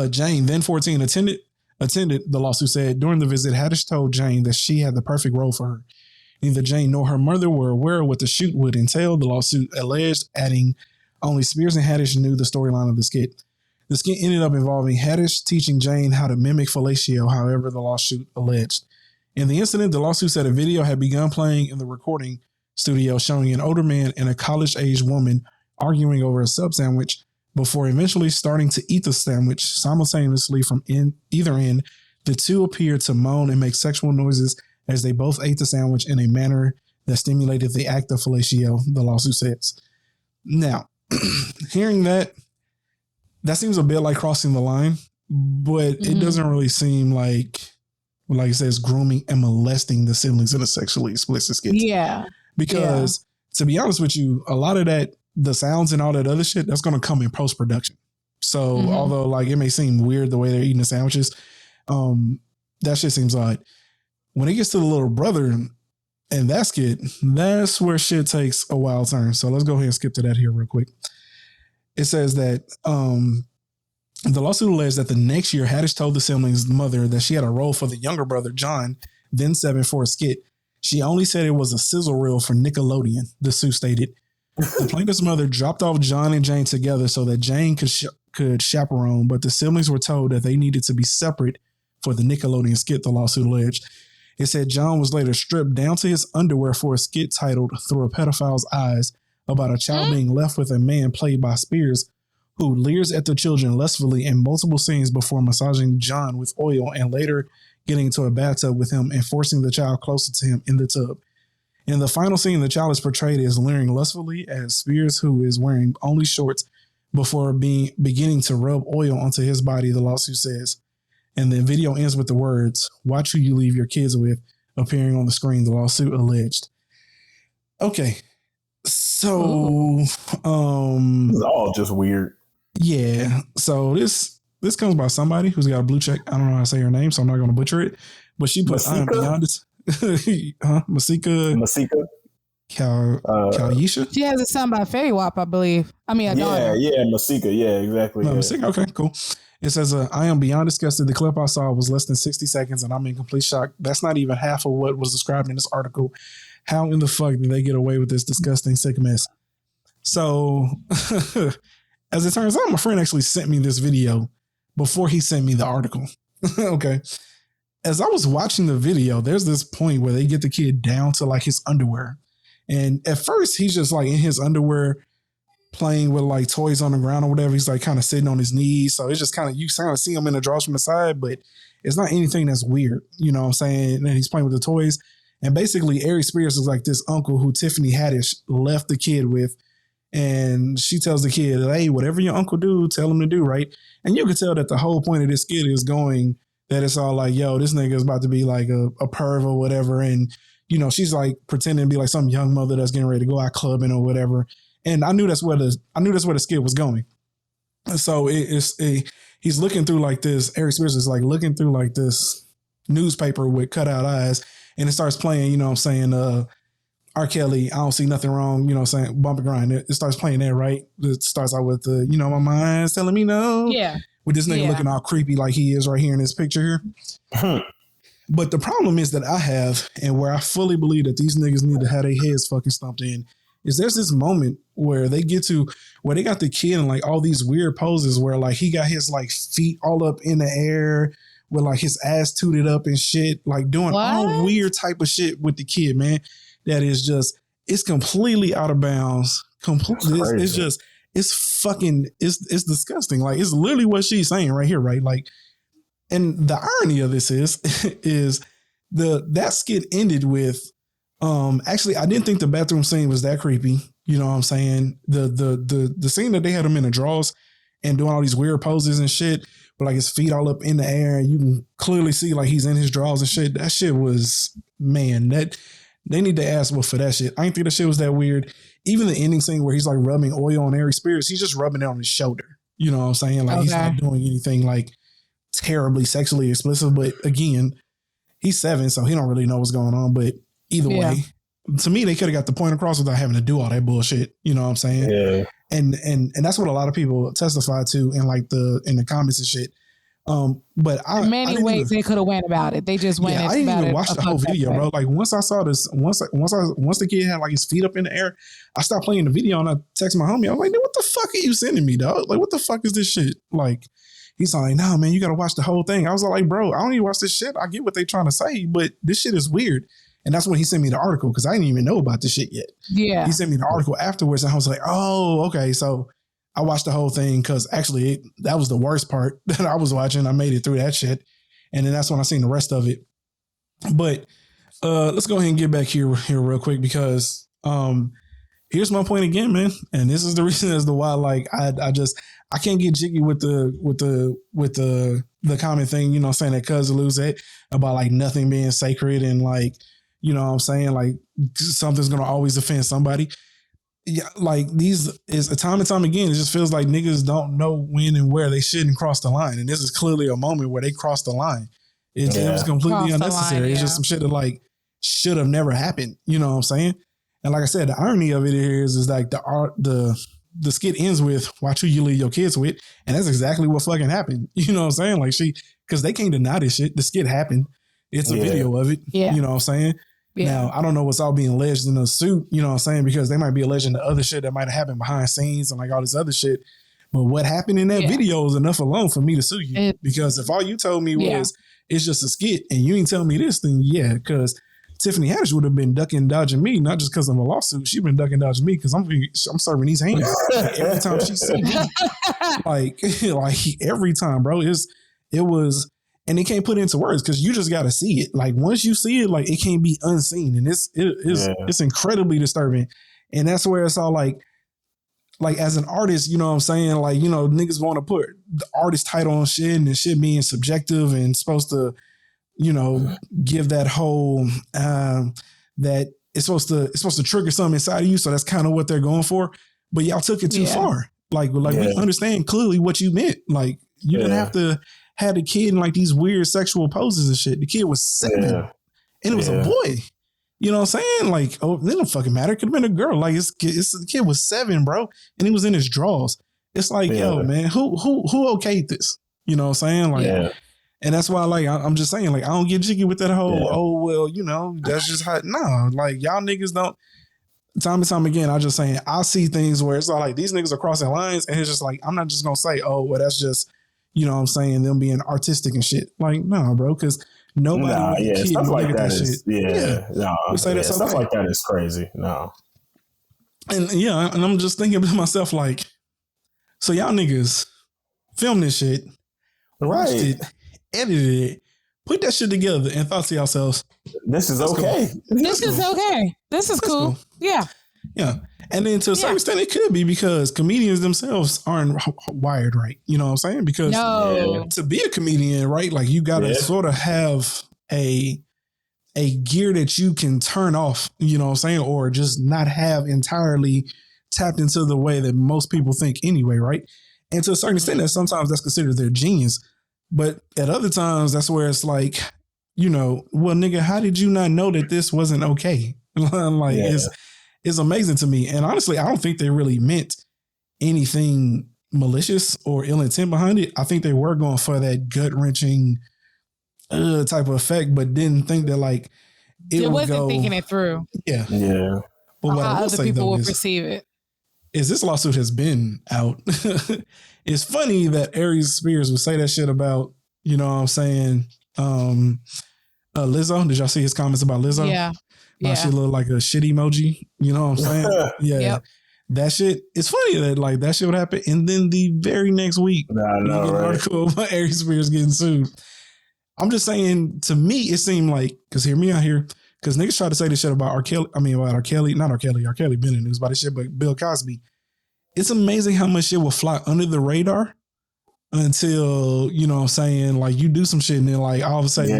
Jane, then 14, attended the lawsuit. Said during the visit, Haddish told Jane that she had the perfect role for her. Neither Jane nor her mother were aware of what the shoot would entail, the lawsuit alleged, adding only Spears and Haddish knew the storyline of the skit. The skit ended up involving Haddish teaching Jane how to mimic fellatio, however the lawsuit alleged. In the incident, the lawsuit said a video had begun playing in the recording studio showing an older man and a college-aged woman arguing over a sub sandwich before eventually starting to eat the sandwich simultaneously from either end. The two appeared to moan and make sexual noises as they both ate the sandwich in a manner that stimulated the act of fellatio, the lawsuit says. Now, hearing that seems a bit like crossing the line, but it doesn't really seem like it says grooming and molesting the siblings in a sexually explicit skit. Yeah. Because to be honest with you, a lot of that, the sounds and all that other shit, that's going to come in post-production. So although like it may seem weird the way they're eating the sandwiches, that shit seems odd. When it gets to the little brother and that skit, that's where shit takes a wild turn. So let's go ahead and skip to that here real quick. It says that the lawsuit alleged that the next year, Haddish told the siblings' mother that she had a role for the younger brother, John, then 7, for a skit. She only said it was a sizzle reel for Nickelodeon, the suit stated. The plaintiff's mother dropped off John and Jane together so that Jane could chaperone, but the siblings were told that they needed to be separate for the Nickelodeon skit, the lawsuit alleged. It said John was later stripped down to his underwear for a skit titled Through a Pedophile's Eyes, about a child being left with a man played by Spears who leers at the children lustfully in multiple scenes before massaging John with oil and later getting into a bathtub with him and forcing the child closer to him in the tub. In the final scene, the child is portrayed as leering lustfully as Spears, who is wearing only shorts, before beginning to rub oil onto his body, the lawsuit says. And the video ends with the words, "Watch who you leave your kids with," appearing on the screen, the lawsuit alleged. Okay. So, it's all just weird. Yeah. So this comes by somebody who's got a blue check. I don't know how to say her name, so I'm not going to butcher it. But she put, "I am beyond this." Masika. Kalyisha. She has a son by Fairy Wap, I believe. I mean, a daughter. Yeah, Masika. Yeah, exactly. No, Masika. Okay, cool. It says, "I am beyond disgusted. The clip I saw was less than 60 seconds, and I'm in complete shock. That's not even half of what was described in this article. How in the fuck did they get away with this disgusting, sick mess?" So, as it turns out, my friend actually sent me this video before he sent me the article. Okay. As I was watching the video, there's this point where they get the kid down to like his underwear. And at first, he's just like in his underwear playing with like toys on the ground or whatever. He's like kind of sitting on his knees. So it's just kind of, you kind of see him in the drawers from the side, but it's not anything that's weird. You know what I'm saying? And he's playing with the toys. And basically, Aries Spears is like this uncle who Tiffany Haddish left the kid with. And she tells the kid, "Hey, whatever your uncle do, tell him to do," right? And you can tell that the whole point of this skit is going that it's all like, yo, this nigga is about to be like a perv or whatever. And, you know, she's like pretending to be like some young mother that's getting ready to go out clubbing or whatever. And I knew that's where the skit was going. So he's looking through like this. Aries Spears is like looking through like this newspaper with cutout eyes, and it starts playing, you know what I'm saying, R. Kelly, "I Don't See Nothing Wrong," you know what I'm saying, Bump and Grind. It starts playing there, right? It starts out with the, you know, "My mind's telling me no." Yeah. With this nigga looking all creepy like he is right here in this picture here. But the problem is that I have, and where I fully believe that these niggas need to have their heads fucking stumped in, is there's this moment where they get to, where they got the kid in like all these weird poses where like he got his like feet all up in the air with like his ass tooted up and shit, like doing all weird type of shit with the kid, man. That is just, it's completely out of bounds. It's just, it's disgusting. Like, it's literally what she's saying right here, right? Like, and the irony of this is that skit ended with, actually, I didn't think the bathroom scene was that creepy. You know what I'm saying? The scene that they had him in the drawers and doing all these weird poses and shit, but like his feet all up in the air, and you can clearly see like he's in his drawers and shit. That shit was, man, that they need to ask for that shit. I didn't think that shit was that weird. Even the ending scene where he's like rubbing oil on Aries Spears, he's just rubbing it on his shoulder. You know what I'm saying? Like, he's not doing anything like terribly sexually explicit. But again, he's 7, so he don't really know what's going on. But either way, to me, they could have got the point across without having to do all that bullshit. You know what I'm saying? Yeah. And that's what a lot of people testify to in like in the comments and shit. But in many ways they could have went about it. They just went. I didn't even watch the whole video, bro. Like once I saw this, once the kid had like his feet up in the air, I stopped playing the video and I texted my homie. I was like, "What the fuck are you sending me, dog? Like, what the fuck is this shit?" Like, he's like, "Nah, man, you got to watch the whole thing." I was like, "Bro, I don't need to watch this shit. I get what they trying to say, but this shit is weird." And that's when he sent me the article because I didn't even know about this shit yet. Yeah, he sent me the article afterwards, and I was like, "Oh, okay." So I watched the whole thing because actually that was the worst part that I was watching. I made it through that shit. And then that's when I seen the rest of it. But let's go ahead and get back here real quick because here's my point again, man. And this is the reason as to why like I can't get jiggy with the comment thing, you know, saying that Cuz lose it about like nothing being sacred and like, you know what I'm saying, like something's gonna always offend somebody. Yeah, like these is a time and time again, it just feels like niggas don't know when and where they shouldn't cross the line. And this is clearly a moment where they crossed the line. It was completely unnecessary. It's just some shit that like should have never happened. You know what I'm saying? And like I said, the irony of it is like the skit ends with watch who you leave your kids with. And that's exactly what fucking happened. You know what I'm saying? Like because they can't deny this shit. The skit happened. It's a video of it. Yeah. You know what I'm saying? Yeah. Now, I don't know what's all being alleged in the suit, you know what I'm saying? Because they might be alleging the other shit that might have happened behind scenes and like all this other shit. But what happened in that video is enough alone for me to sue you. Because if all you told me was it's just a skit and you ain't tell me this, then because Tiffany Haddish would have been ducking and dodging me, not just because of a lawsuit. She's been ducking and dodging me because I'm serving these hands. Like, every time she sees me. like every time, bro. It was... And they can't put it into words because you just got to see it. Like once you see it, like it can't be unseen, and it's incredibly disturbing. And that's where it's all like as an artist, you know what I'm saying? Like, you know, niggas want to put the artist title on shit and shit being subjective and supposed to, you know, give that whole that it's supposed to trigger something inside of you. So that's kind of what they're going for. But y'all took it too far. Like we understand clearly what you meant. Like you didn't have to. Had a kid in like these weird sexual poses and shit. The kid was 7 and it was a boy. You know what I'm saying? Like, oh, it don't fucking matter. It could have been a girl. Like the kid was 7, bro. And he was in his drawers. It's like, yo, man, who okayed this? You know what I'm saying? Like, and that's why like, I'm just saying, like, I don't get jiggy with that whole, oh, well, you know, that's just how, no, like y'all niggas don't, time and time again, I just saying, I see things where it's all like, these niggas are crossing lines and it's just like, I'm not just going to say, oh, well, that's just, you know what I'm saying, them being artistic and shit. Like, no, bro, because nobody stuff like that is, stuff like that is crazy. No. And and I'm just thinking to myself, like, so y'all niggas film this shit, watched it, edited it, put that shit together and thought to yourselves, this is okay. Cool. This is okay. This is cool. Yeah. Yeah. And then to a certain extent, it could be because comedians themselves aren't wired right. You know what I'm saying? Because to be a comedian, right, like you got to sort of have a gear that you can turn off, you know what I'm saying? Or just not have entirely tapped into the way that most people think anyway, right? And to a certain extent, that sometimes that's considered their genius. But at other times, that's where it's like, you know, well, nigga, how did you not know that this wasn't okay? Like, it's amazing to me. And honestly, I don't think they really meant anything malicious or ill intent behind it. I think they were going for that gut-wrenching type of effect, but didn't think that like it wasn't thinking it through. Yeah. But what how other people will perceive it is this lawsuit has been out. It's funny that Aries Spears would say that shit about, you know what I'm saying, Lizzo. Did y'all see his comments about Lizzo? Yeah. She looked like a shit emoji. You know what I'm saying? Yeah. Yep. That shit, it's funny that like that shit would happen. And then the very next week, an article about Aries Spears getting sued. I'm just saying, to me, it seemed like, because hear me out here, because niggas try to say this shit about R. Kelly been in the news about this shit, but Bill Cosby. It's amazing how much shit will fly under the radar until, you know what I'm saying, like you do some shit and then like all of a sudden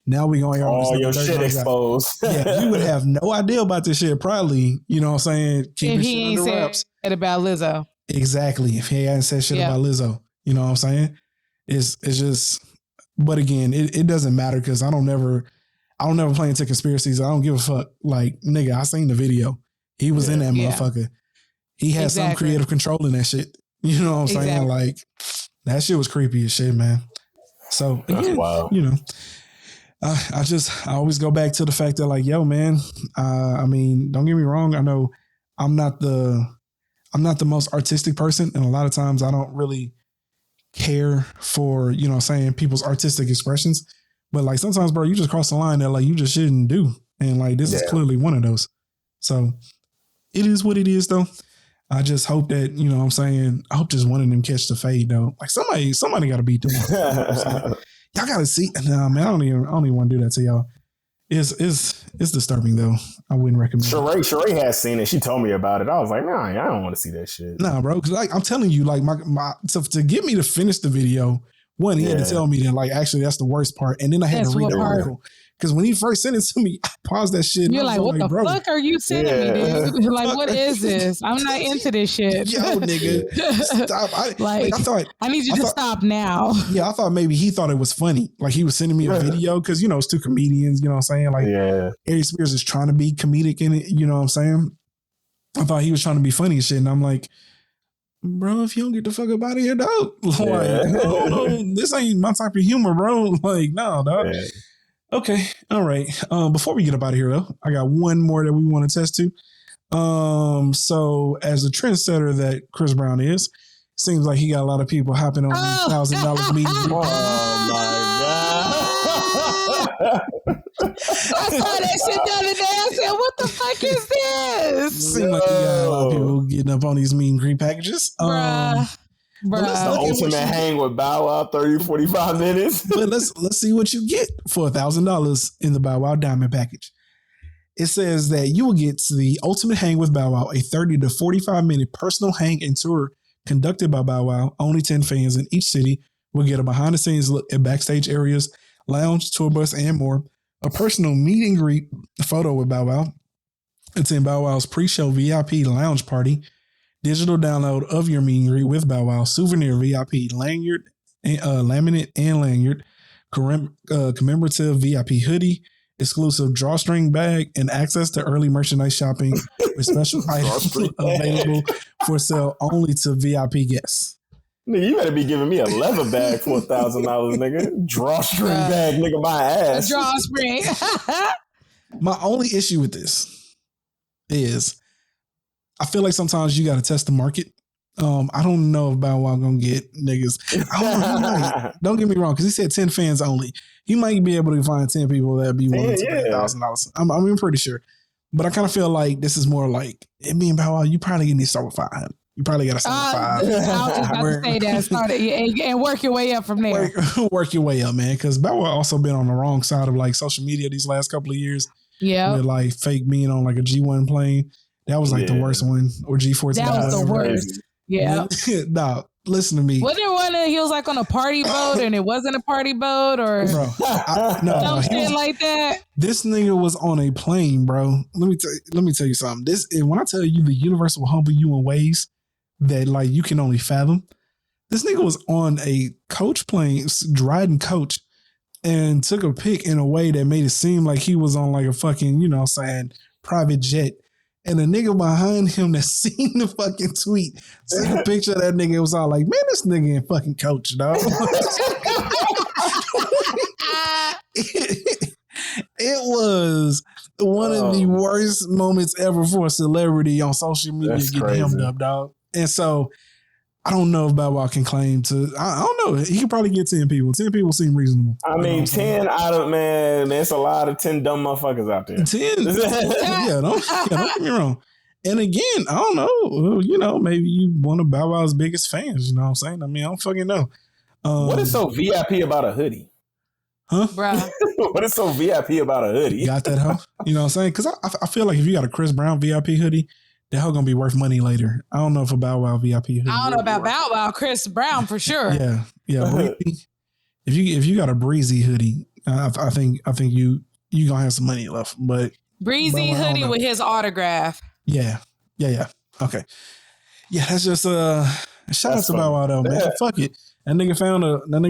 now we going all your shit exposed. You would have no idea about this shit probably, you know what I'm saying, keep this shit under wraps. About Lizzo. Exactly. If he hadn't said shit about Lizzo, you know what I'm saying? It's just, but again, it doesn't matter because I don't never play into conspiracies. I don't give a fuck. Like, nigga, I seen the video. He was in that motherfucker. He had some creative control in that shit. You know what I'm saying? Like, that shit was creepy as shit, man. So again, you know, I always go back to the fact that, like, yo, man, I mean, don't get me wrong. I know I'm not the most artistic person. And a lot of times I don't really care for, you know, saying people's artistic expressions. But like sometimes, bro, you just cross the line that like you just shouldn't do. And like this is clearly one of those. So it is what it is, though. I just hope that, you know what I'm saying, I hope just one of them catch the fade, though. Like somebody got to beat them. You know y'all got to see. Nah, man, I don't even want to do that to y'all. It's disturbing, though. I wouldn't recommend it. Sheree has seen it. She told me about it. I was like, nah, I don't want to see that shit. Nah, bro. Because like I'm telling you, like to get me to finish the video, one, he had to tell me that like actually that's the worst part, and then I had to read the article. Because when he first sent it to me, I paused that shit. You're like, what the fuck are you sending me, dude? Like, what is this? I'm not into this shit. Yo, nigga. Stop. I need you to stop now. Yeah, I thought maybe he thought it was funny. Like he was sending me a video because, you know, it's two comedians, you know what I'm saying? Like Aries Spears is trying to be comedic in it, you know what I'm saying? I thought he was trying to be funny and shit. And I'm like, bro, if you don't get the fuck up out of here, dog. Like, no, this ain't my type of humor, bro. Like, no, dog. Yeah. Okay, all right. Before we get up out of here, though, I got one more that we want to test to. So as a trendsetter that Chris Brown is, seems like he got a lot of people hopping on $1,000 meeting. Oh my god! I saw that shit the other day. I said, "What the fuck is this?" Seems like he got a lot of people getting up on these meet and greet packages. That's the ultimate hang with Bow Wow, 30, 45 minutes. But let's see what you get for $1,000 in the Bow Wow Diamond package. It says that you will get to the ultimate hang with Bow Wow, a 30 to 45 minute personal hang and tour conducted by Bow Wow. Only 10 fans in each city will get a behind the scenes look at backstage areas, lounge, tour bus, and more. A personal meet and greet photo with Bow Wow. Attend Bow Wow's pre-show VIP lounge party. Digital download of your meet and greet with Bow Wow, souvenir VIP lanyard, laminate and lanyard, commemorative VIP hoodie, exclusive drawstring bag, and access to early merchandise shopping with special items available for sale only to VIP guests. Nigga, you better be giving me a leather bag for $1,000, nigga. Drawstring bag, nigga, my ass. Drawstring. My only issue with this is I feel like sometimes you got to test the market. I don't know if Bow Wow gonna get niggas. Don't get me wrong, because he said 10 fans only. He might be able to find 10 people that be willing to pay $1,000. I'm pretty sure. But I kind of feel like this is more like, it being Bow Wow, you probably need to start with 500. You probably got to start with 5. I was just about to say that. Start it and work your way up from there. Work your way up, man. Because Bow Wow also been on the wrong side of like social media these last couple of years. Yeah. With like fake being on like a G1 plane. That was like the worst one. Or G14. That was the worst. Yeah. No, listen to me. Wasn't there one that he was like on a party boat and it wasn't a party boat or no, shit like that? This nigga was on a plane, bro. Let me tell you something. When I tell you the universe will humble you in ways that like you can only fathom, this nigga was on a coach plane, riding coach, and took a pic in a way that made it seem like he was on like a fucking, you know, saying private jet. And the nigga behind him that seen the fucking tweet, seen a picture of that nigga, was all like, man, this nigga ain't fucking coach, dog. It was one of the worst moments ever for a celebrity on social media getting hemmed up, dog. And so I don't know if Bow Wow can claim to. I don't know. He could probably get 10 people. 10 people seem reasonable. I mean, 10 out of, man, it's a lot of 10 dumb motherfuckers out there. 10? Don't get me wrong. And again, I don't know. You know, maybe you one of Bow Wow's biggest fans. You know what I'm saying? I mean, I don't fucking know. What is so VIP about a hoodie? Huh? Bruh. What is so VIP about a hoodie? Got that, huh? You know what I'm saying? Because I feel like if you got a Chris Brown VIP hoodie, that hell gonna be worth money later. I don't know if a Bow Wow VIP hoodie. I don't know about Bow Wow, Chris Brown for sure. Yeah. If you got a Breezy hoodie, I think you gonna have some money left. But Breezy hoodie with his autograph. Yeah. Okay. Yeah, that's just shout out to Bow Wow though, man. Yeah. Fuck it. That nigga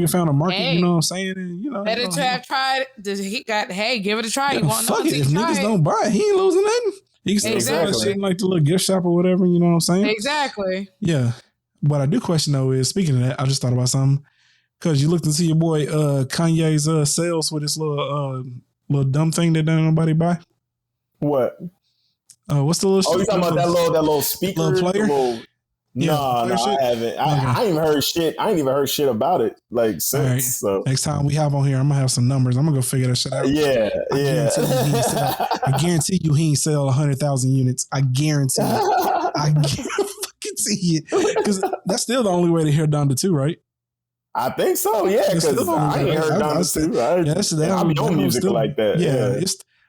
found a market, Hey. you know what I'm saying? And, you know, Better try it. He got, hey, give it a try. You want fuck it. If niggas don't buy it, he ain't losing nothing. He can still sell that shit in like the little gift shop or whatever, you know what I'm saying? Exactly. Yeah. What I do question though is, speaking of that, I just thought about something. Cause you looked into your boy Kanye's sales with this little dumb thing that don't nobody buy. What? What's the little? Oh, you talking about that little speaker? Little player? No, I haven't. I ain't even heard shit. I ain't even heard shit about it like since. Right. So next time we have on here, I'm gonna have some numbers. I'm gonna go figure that shit out. Yeah. I guarantee you he ain't sell 100,000 units. I guarantee it. I fucking see it because that's still the only way to hear Donda 2, right? I think so. Yeah, because I ain't heard Donda 2. I be on music like that. Yeah.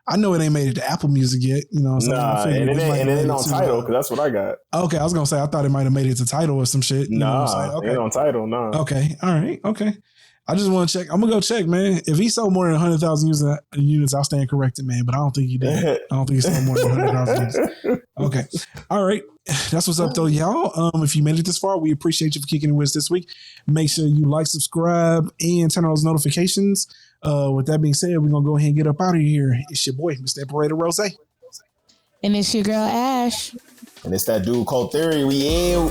I know it ain't made it to Apple Music yet. You know what I'm saying? And it ain't on Tidal because that's what I got. Okay, I was gonna say I thought it might have made it to Tidal or some shit. You know what I'm saying? Okay. It ain't on Tidal. No. Okay, all right, okay. I just want to check. I'm gonna go check, man. If he sold more than 100,000 units, I'll stand corrected, man. But I don't think he did. I don't think he sold more than 100,000 units. Okay, all right. That's what's up, though, y'all. If you made it this far, we appreciate you for kicking it with us this week. Make sure you like, subscribe, and turn on those notifications. With that being said, we're gonna go ahead and get up out of here. It's your boy, Mr. Operator Rose. And it's your girl Ash. And it's that dude called Theory. We out.